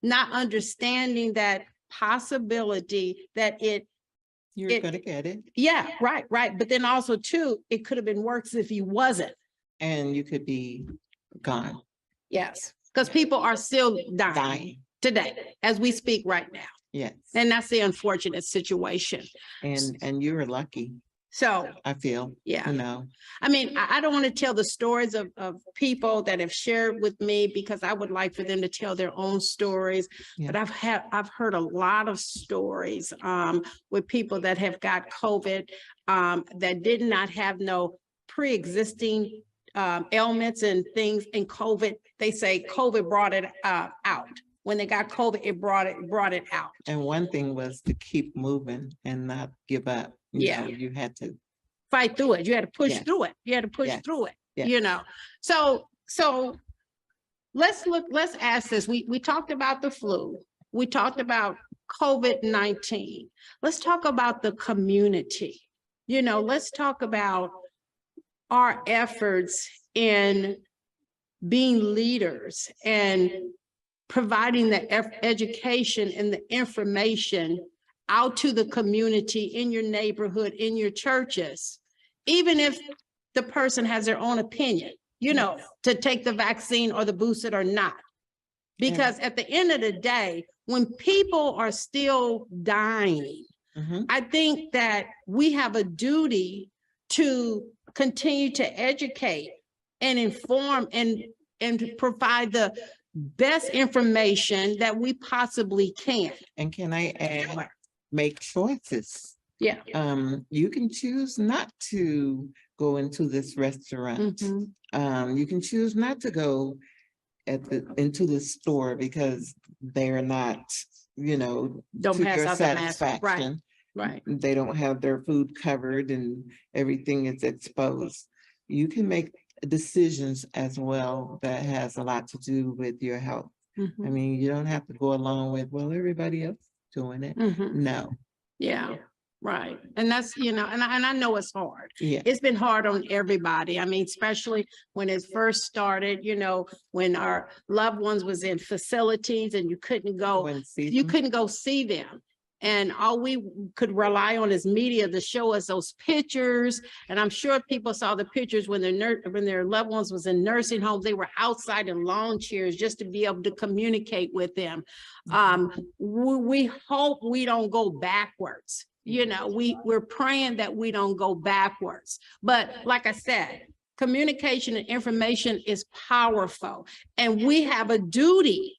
A: Not understanding that possibility that
L: you're going to get it.
A: Yeah, right. But then also too, it could have been worse if you wasn't.
L: And you could be gone.
A: Yes, because people are still dying today as we speak right now.
L: Yes.
A: And that's the unfortunate situation.
L: And you were lucky.
A: So
L: I feel,
A: yeah,
L: you know,
A: I mean, I don't want to tell the stories of people that have shared with me, because I would like for them to tell their own stories. But I've heard a lot of stories with people that have got COVID that did not have no pre-existing ailments and things, and COVID, they say COVID brought it out. When they got COVID, it brought it out.
L: And one thing was to keep moving and not give up. You know, you had to
A: fight through it. You had to push through it. You had to push through it, you know. So let's ask this. We talked about the flu. We talked about COVID-19. Let's talk about the community. You know, let's talk about our efforts in being leaders and providing the education and the information out to the community, in your neighborhood, in your churches, even if the person has their own opinion, you know, to take the vaccine or the boosted or not. Because at the end of the day, when people are still dying, I think that we have a duty to continue to educate and inform and provide the best information that we possibly can.
L: And can I add, make choices?
A: Yeah.
L: You can choose not to go into this restaurant. You can choose not to go into the store because they're not,
A: Don't
L: to
A: pass
L: your
A: out the mask.
L: satisfaction.
A: Right.
L: They don't have their food covered and everything is exposed. You can make decisions as well that has a lot to do with your health. I mean, you don't have to go along with, well, everybody else doing it. No.
A: Yeah, right. And that's, and I know it's hard.
L: Yeah.
A: It's been hard on everybody. I mean, especially when it first started, when our loved ones was in facilities and you couldn't go see them. And all we could rely on is media to show us those pictures. And I'm sure people saw the pictures when their loved ones was in nursing homes. They were outside in lawn chairs just to be able to communicate with them. We hope we don't go backwards. We're praying that we don't go backwards. But like I said, communication and information is powerful. And we have a duty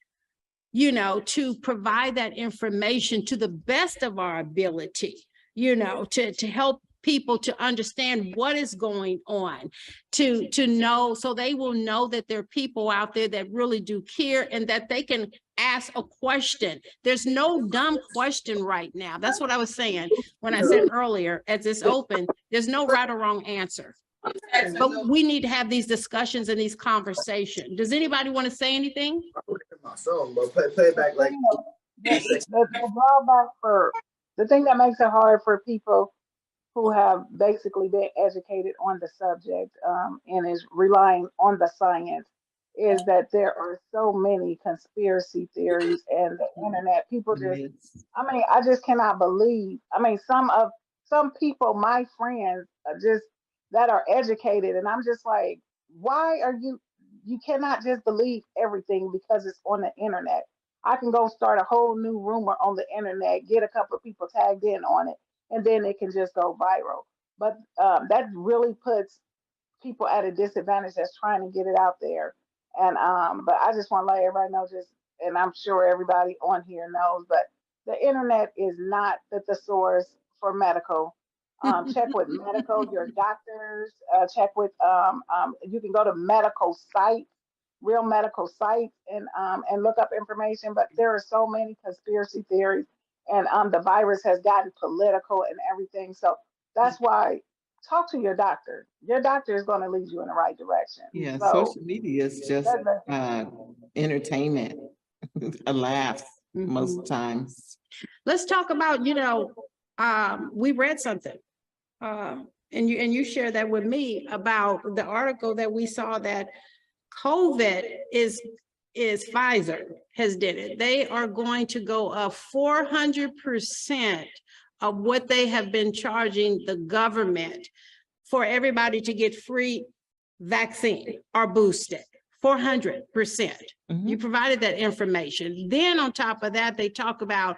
A: to provide that information to the best of our ability, to help people to understand what is going on, to know, so they will know that there are people out there that really do care and that they can ask a question. There's no dumb question right now. That's what I was saying when I said earlier, as it's open, there's no right or wrong answer. But we need to have these discussions and these conversations. Does anybody want to say anything?
P: Play back like the drawback for the thing that makes it hard for people who have basically been educated on the subject and is relying on the science is that there are so many conspiracy theories and the internet. People just, I just cannot believe. Some people, my friends, are just that are educated, and I'm just like, why are you cannot just believe everything because it's on the internet. I can go start a whole new rumor on the internet, get a couple of people tagged in on it, and then it can just go viral. But that really puts people at a disadvantage that's trying to get it out there. And but I just want to let everybody know, and I'm sure everybody on here knows, but the internet is not the thesaurus for medical. Check with your doctors, check with, you can go to medical sites, real medical sites, and look up information, but there are so many conspiracy theories, and the virus has gotten political and everything. So that's why talk to your doctor. Your doctor is going to lead you in the right direction.
L: Yeah,
P: So,
L: social media is just entertainment, a laugh most times.
A: Let's talk about, we read something. And you shared that with me about the article that we saw that COVID is Pfizer has did it. They are going to go up 400% of what they have been charging the government for everybody to get free vaccine or boosted. 400%. You provided that information. Then on top of that, they talk about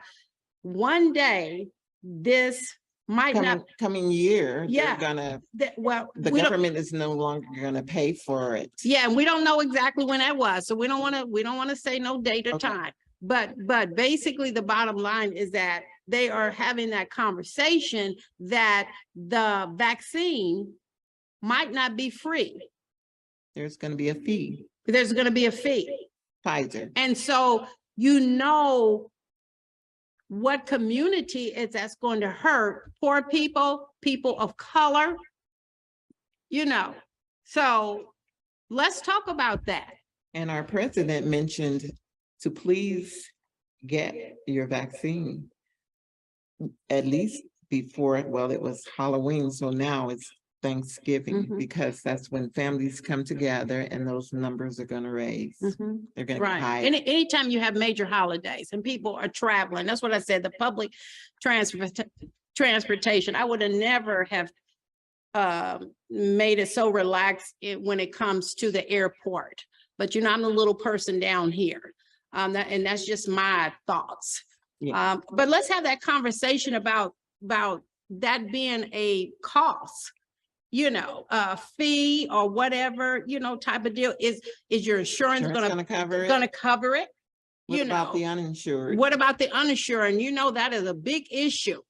A: one day this might
L: coming year,
A: yeah,
L: they're gonna,
A: the
L: government is no longer gonna pay for it.
A: Yeah, and we don't know exactly when that was, so we don't want to say no date or time. But basically the bottom line is that they are having that conversation that the vaccine might not be free.
L: There's going to be a fee.
A: There's going to be a fee.
L: Pfizer.
A: And so what community is that's going to hurt? Poor people, people of color, So let's talk about that.
L: And our president mentioned to please get your vaccine at least before, well, it was Halloween, so now it's Thanksgiving, because that's when families come together and those numbers are going to raise. They're going to be high.
A: Anytime you have major holidays and people are traveling, that's what I said, the public transportation, I would have never have made it so relaxed when it comes to the airport. But I'm a little person down here. And that's just my thoughts.
L: Yeah.
A: But let's have that conversation about that being a cost. A fee or whatever, type of deal. Is your insurance gonna cover it?
L: What about the uninsured?
A: What about the uninsured? And that is a big issue.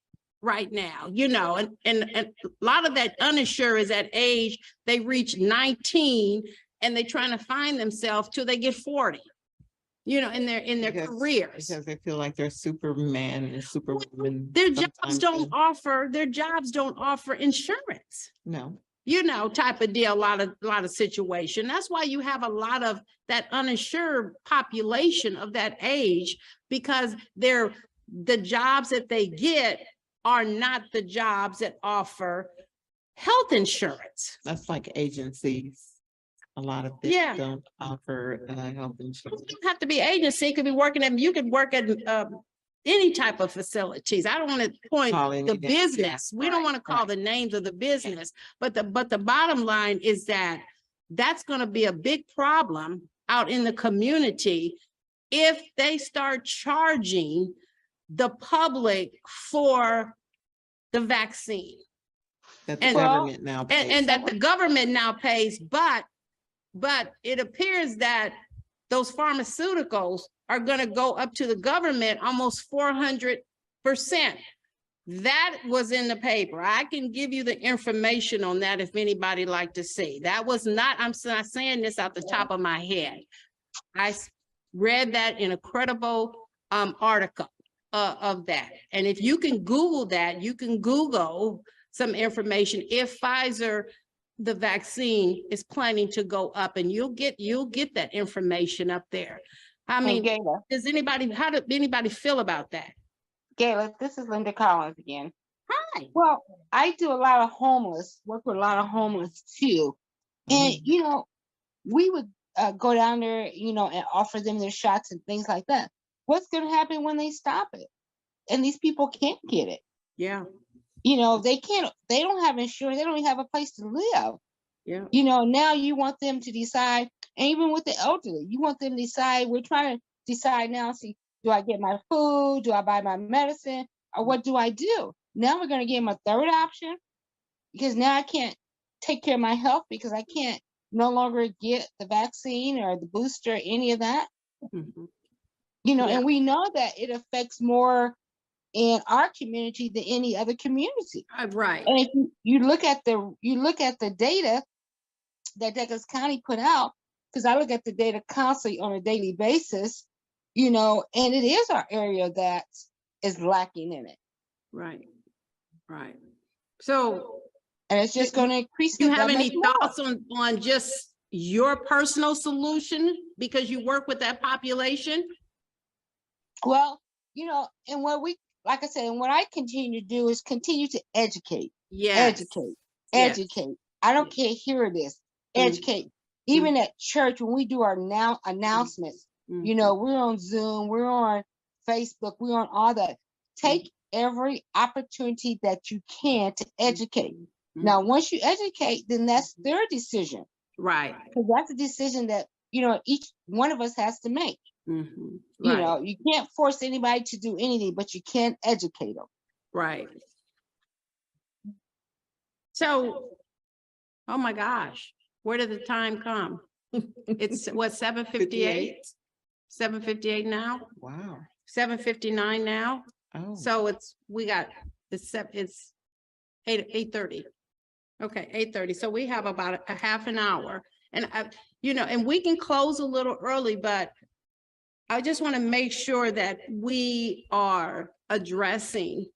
A: right now, you know, and a lot of that uninsured is at age, they reach 19 and they're trying to find themselves till they get 40, you know, in their careers.
L: Because they feel like they're Superman and Superwoman.
A: Their jobs
L: sometimes,
A: don't
L: and-
A: offer insurance,
L: No.
A: you know, type of deal, a lot of situation. That's why you have a lot of that uninsured population of that age, because the jobs that they get are not the jobs that offer health insurance.
L: That's like agencies. A lot of them
A: Yeah.
L: don't offer health insurance.
A: You don't have to be agency, you could be working at, you could work at any type of facilities. I don't want to point
L: Call any
A: the
L: name.
A: business. We don't want to call the names of the business, but the bottom line is that that's going to be a big problem out in the community if they start charging the public for the vaccine.
L: That the
A: And-
L: government now pays.
A: And that the government now pays, but it appears that those pharmaceuticals are gonna go up to the government almost 400%. That was in the paper. I can give you the information on that if anybody like to see. That was not, I'm not saying this out the top of my head. I read that in a credible article of that. And if you can Google that, you can Google some information if Pfizer, the vaccine is planning to go up, and you'll get that information up there. I mean,
M: Gayla,
A: how did anybody feel about that?
M: Gayla, this is Linda Collins again.
A: Hi.
M: Well, I do a lot of homeless, work with a lot of homeless too. And, you know, we would go down there, you know, and offer them their shots and things like that. What's going to happen when they stop it? And these people can't get it.
A: Yeah.
M: You know, they don't have insurance. They don't even have a place to live.
A: Yeah.
M: You know, now you want them to decide, and even with the elderly, you want them to decide, we're trying to decide now, see, do I get my food? Do I buy my medicine? Or what do I do? Now we're going to give them a third option, because now I can't take care of my health because I can't no longer get the vaccine or the booster, any of that.
A: Mhm.
M: You know,
A: Yeah.
M: and we know that it affects more in our community than any other community.
A: Right.
M: And if you look at the data that Douglas County put out, because I look at the data constantly on a daily basis, you know, and it is our area that is lacking in it.
A: Right. Right. So
M: And it's just going to increase.
A: do you
M: it
A: have
M: that
A: any
M: much more.
A: thoughts on just your personal solution because you work with that population?
M: Well, you know, and what we, like I said, and what I continue to do is continue to educate.
A: Yes.
M: Educate.
A: Yes.
M: Educate. I don't care, hear it is. Educate. Even at church, when we do our announcements, you know, we're on Zoom, we're on Facebook, we're on all that. Take every opportunity that you can to educate. Now, once you educate, then that's their decision.
A: Right.
M: Because that's a decision that, you know, each one of us has to make.
A: Mhm.
M: You
A: Right.
M: know, you can't force anybody to do anything, but you can educate them.
A: Right. So, oh my gosh, where did the time come? It's what, 7:58? 7:58 now?
L: Wow.
A: 7:59 now?
L: Oh.
A: So it's 8:30. Okay, 8:30. So we have about a half an hour. And you know, and we can close a little early, but I just want to make sure that we are addressing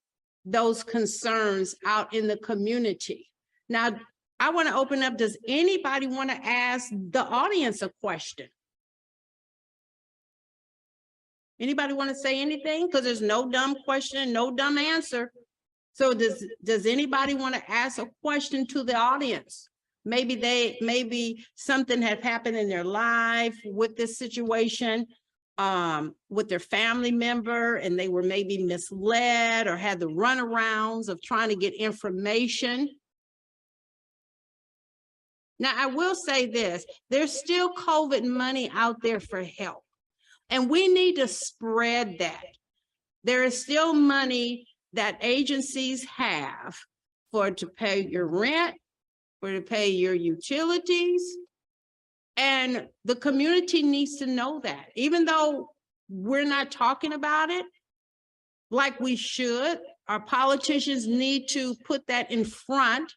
A: those concerns out in the community. Now, I want to open up. Does anybody want to ask the audience a question? Anybody want to say anything? Because there's no dumb question, no dumb answer. So does anybody want to ask a question to the audience? Maybe something had happened in their life with this situation, with their family member, and they were maybe misled or had the runarounds of trying to get information. Now, I will say this, there's still COVID money out there for help, and we need to spread that. There is still money that agencies have to pay your rent, to pay your utilities, and the community needs to know that. Even though we're not talking about it like we should, our politicians need to put that in front,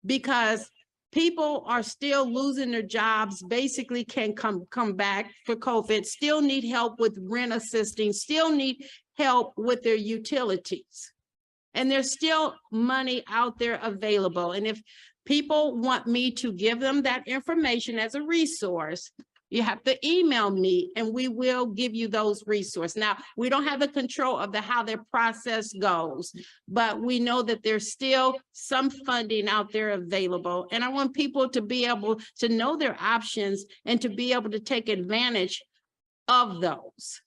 A: because people are still losing their jobs, basically can't come back for COVID, still need help with rent assisting, still need help with their utilities. And there's still money out there available. And if people want me to give them that information as a resource, you have to email me and we will give you those resources. Now, we don't have the control of how their process goes, but we know that there's still some funding out there available. And I want people to be able to know their options and to be able to take advantage of those.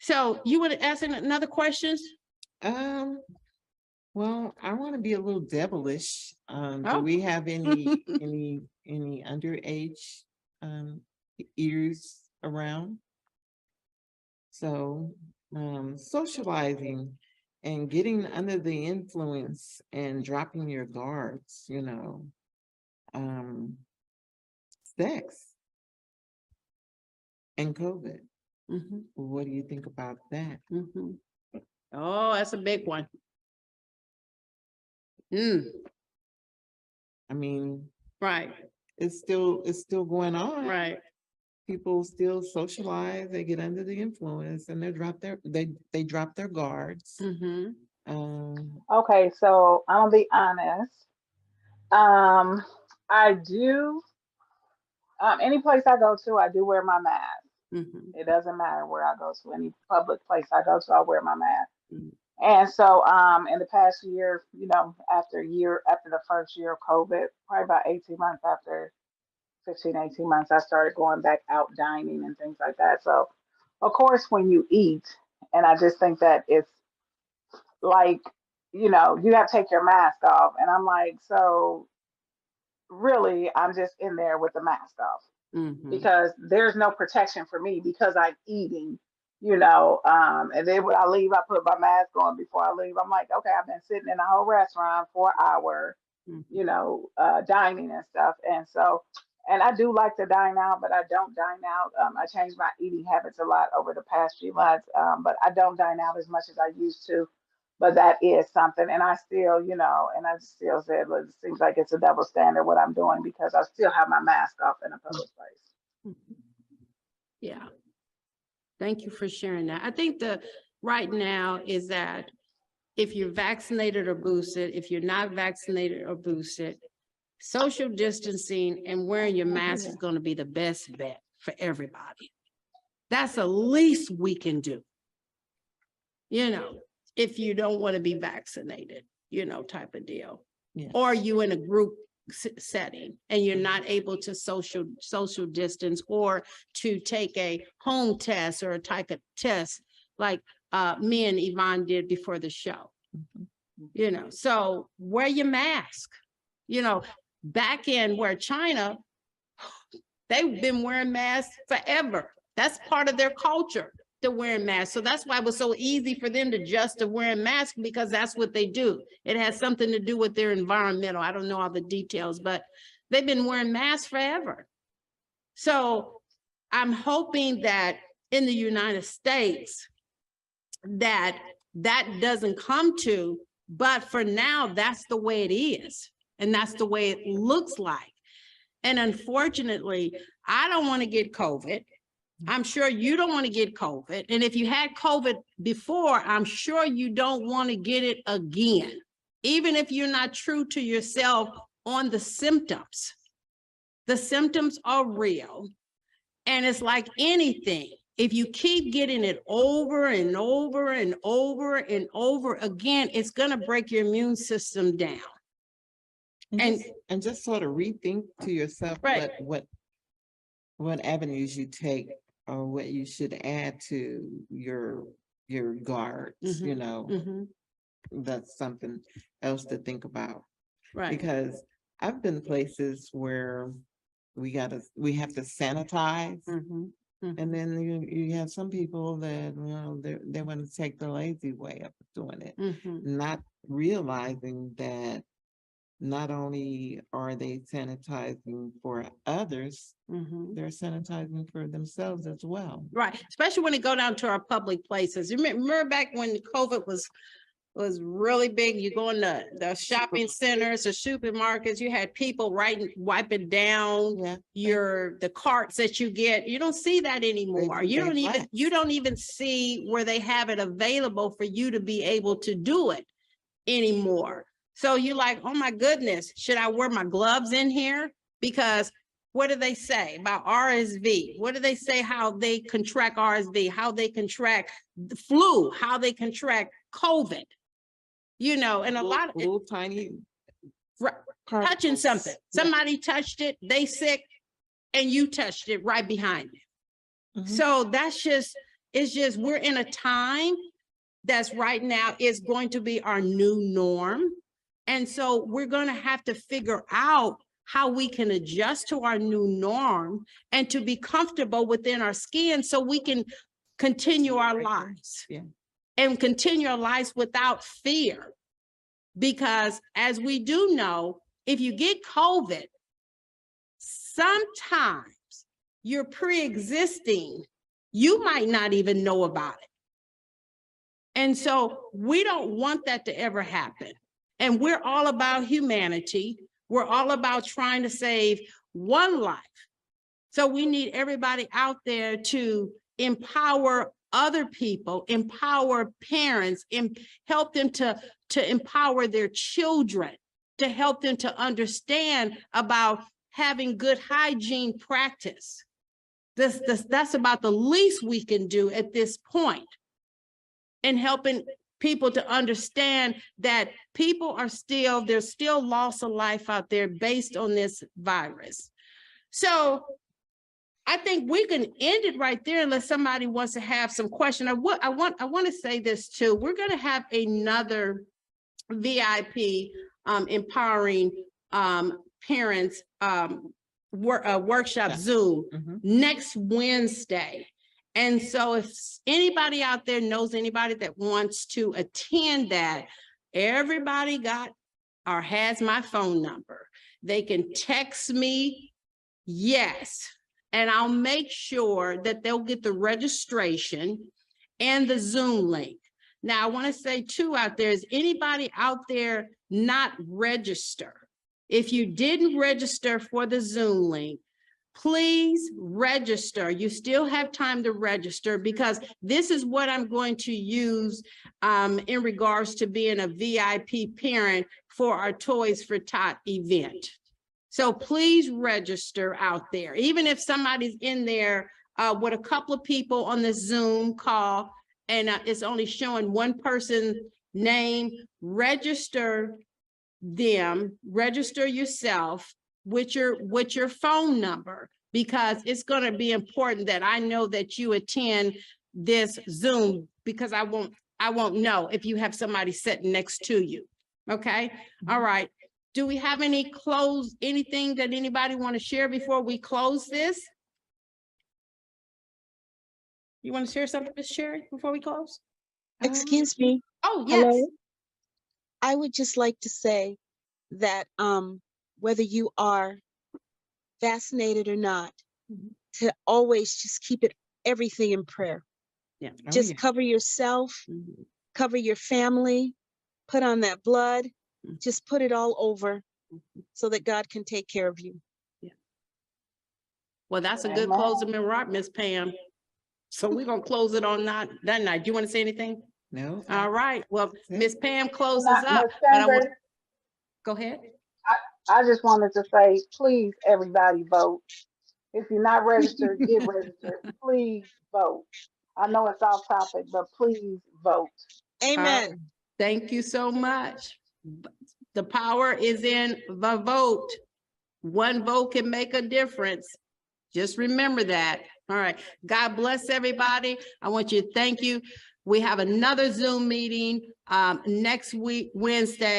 A: So you want to ask another question?
L: Well, I want to be a little devilish. Do we have any underage ears around? So socializing and getting under the influence and dropping your guards, you know, sex and COVID. What do you think about that?
A: Oh, that's a big one.
L: I mean,
A: right.
L: It's still going on.
A: Right.
L: People still socialize, they get under the influence and they drop their guards.
P: Okay, so I'm gonna be honest. I do, any place I go to, I do wear my mask. It doesn't matter where I go to, any public place I go to, I wear my mask. And so in the past year, you know, after the first year of COVID, probably about 18 months after 15, 18 months, I started going back out dining and things like that. So of course, when you eat, and I just think that it's like, you know, you have to take your mask off. And I'm like, so really, I'm just in there with the mask off because there's no protection for me because I'm eating. You know, and then when I leave, I put my mask on before I leave. I'm like, okay, I've been sitting in a whole restaurant for an hour, you know, dining and stuff. And so, and I do like to dine out, but I don't dine out. I changed my eating habits a lot over the past few months, but I don't dine out as much as I used to. But that is something. And I still, you know, and I still said, well, it seems like it's a double standard what I'm doing because I still have my mask off in a public place.
A: Yeah. Thank you for sharing that. I think right now is that if you're vaccinated or boosted, if you're not vaccinated or boosted, social distancing and wearing your mask is going to be the best bet for everybody. That's the least we can do. You know, if you don't want to be vaccinated, you know, type of deal. Or you in a group setting and you're not able to social distance or to take a home test or a type of test like me and Yvonne did before the show. You know, so wear your mask. You know, back in where China, they've been wearing masks forever. That's part of their culture, to wearing masks. So that's why it was so easy for them to adjust to wearing masks because that's what they do. It has something to do with their environmental. I don't know all the details, but they've been wearing masks forever. So I'm hoping that in the United States that doesn't come to, but for now, that's the way it is. And that's the way it looks like. And unfortunately, I don't want to get COVID. I'm sure you don't want to get COVID. And if you had COVID before, I'm sure you don't want to get it again, even if you're not true to yourself on the symptoms. The symptoms are real. And it's like anything. If you keep getting it over and over and over and over again, it's going to break your immune system down.
L: And just sort of rethink to yourself what avenues you take or what you should add to your guards, you know. That's something else to think about.
A: Right.
L: Because I've been places where we have to sanitize. And then you have some people that, you know, they want to take the lazy way of doing it, not realizing that not only are they sanitizing for others, they're sanitizing for themselves as well.
A: Right, especially when they go down to our public places. Remember back when COVID was was really big. You go in the shopping centers, the supermarkets, you had people wiping down the carts that you get. You don't see that anymore. You don't even see where they have it available for you to be able to do it anymore. So you're like, oh my goodness, should I wear my gloves in here? Because what do they say about RSV? What do they say how they contract RSV, how they contract the flu, how they contract COVID? You know, and a lot of
L: little tiny
A: touching something. Somebody touched it, they sick, and you touched it right behind it. So that's just, it's just, we're in a time that's right now is going to be our new norm. And so we're going to have to figure out how we can adjust to our new norm and to be comfortable within our skin so we can continue our lives and continue our lives without fear. Because as we do know, if you get COVID, sometimes you're pre-existing, you might not even know about it. And so we don't want that to ever happen. And we're all about humanity. We're all about trying to save one life. So we need everybody out there to empower other people, empower parents, and help them to empower their children, to help them to understand about having good hygiene practice. That's about the least we can do at this point, and helping people to understand that there's still loss of life out there based on this virus. So I think we can end it right there unless somebody wants to have some question. I want to say this too. We're going to have another VIP empowering parents workshop Zoom next Wednesday. And so if anybody out there knows anybody that wants to attend that, everybody got or has my phone number. They can text me, yes, and I'll make sure that they'll get the registration and the Zoom link. Now, I want to say too out there, is anybody out there not register? If you didn't register for the Zoom link, please register. You still have time to register, because this is what I'm going to use in regards to being a VIP parent for our Toys for Tot event. So please register out there. Even if somebody's in there with a couple of people on the Zoom call and it's only showing one person's name, register them, register yourself with your phone number, because it's going to be important that I know that you attend this Zoom, because I won't know if you have somebody sitting next to you. Okay. All right. Do we have anything that anybody want to share before we close this? You want to share something, Ms. Sherry, before we close?
N: Excuse me.
A: Oh, yes.
N: Hello? I would just like to say that whether you are vaccinated or not, to always just keep everything in prayer.
A: Yeah.
N: Just cover yourself, cover your family, put on that blood, just put it all over so that God can take care of you.
A: Yeah. Well, that's a good closing remark, Miss Pam. So we're going to close it on that night. Do you want to say anything?
L: No.
A: All right. Well, Miss Pam closes up. But go ahead.
P: I just wanted to say, please, everybody vote. If you're not registered, get registered. Please vote. I know it's off topic, but please vote.
N: Amen.
A: Thank you so much. The power is in the vote. One vote can make a difference. Just remember that. All right. God bless everybody. I want you to thank you. We have another Zoom meeting next week, Wednesday.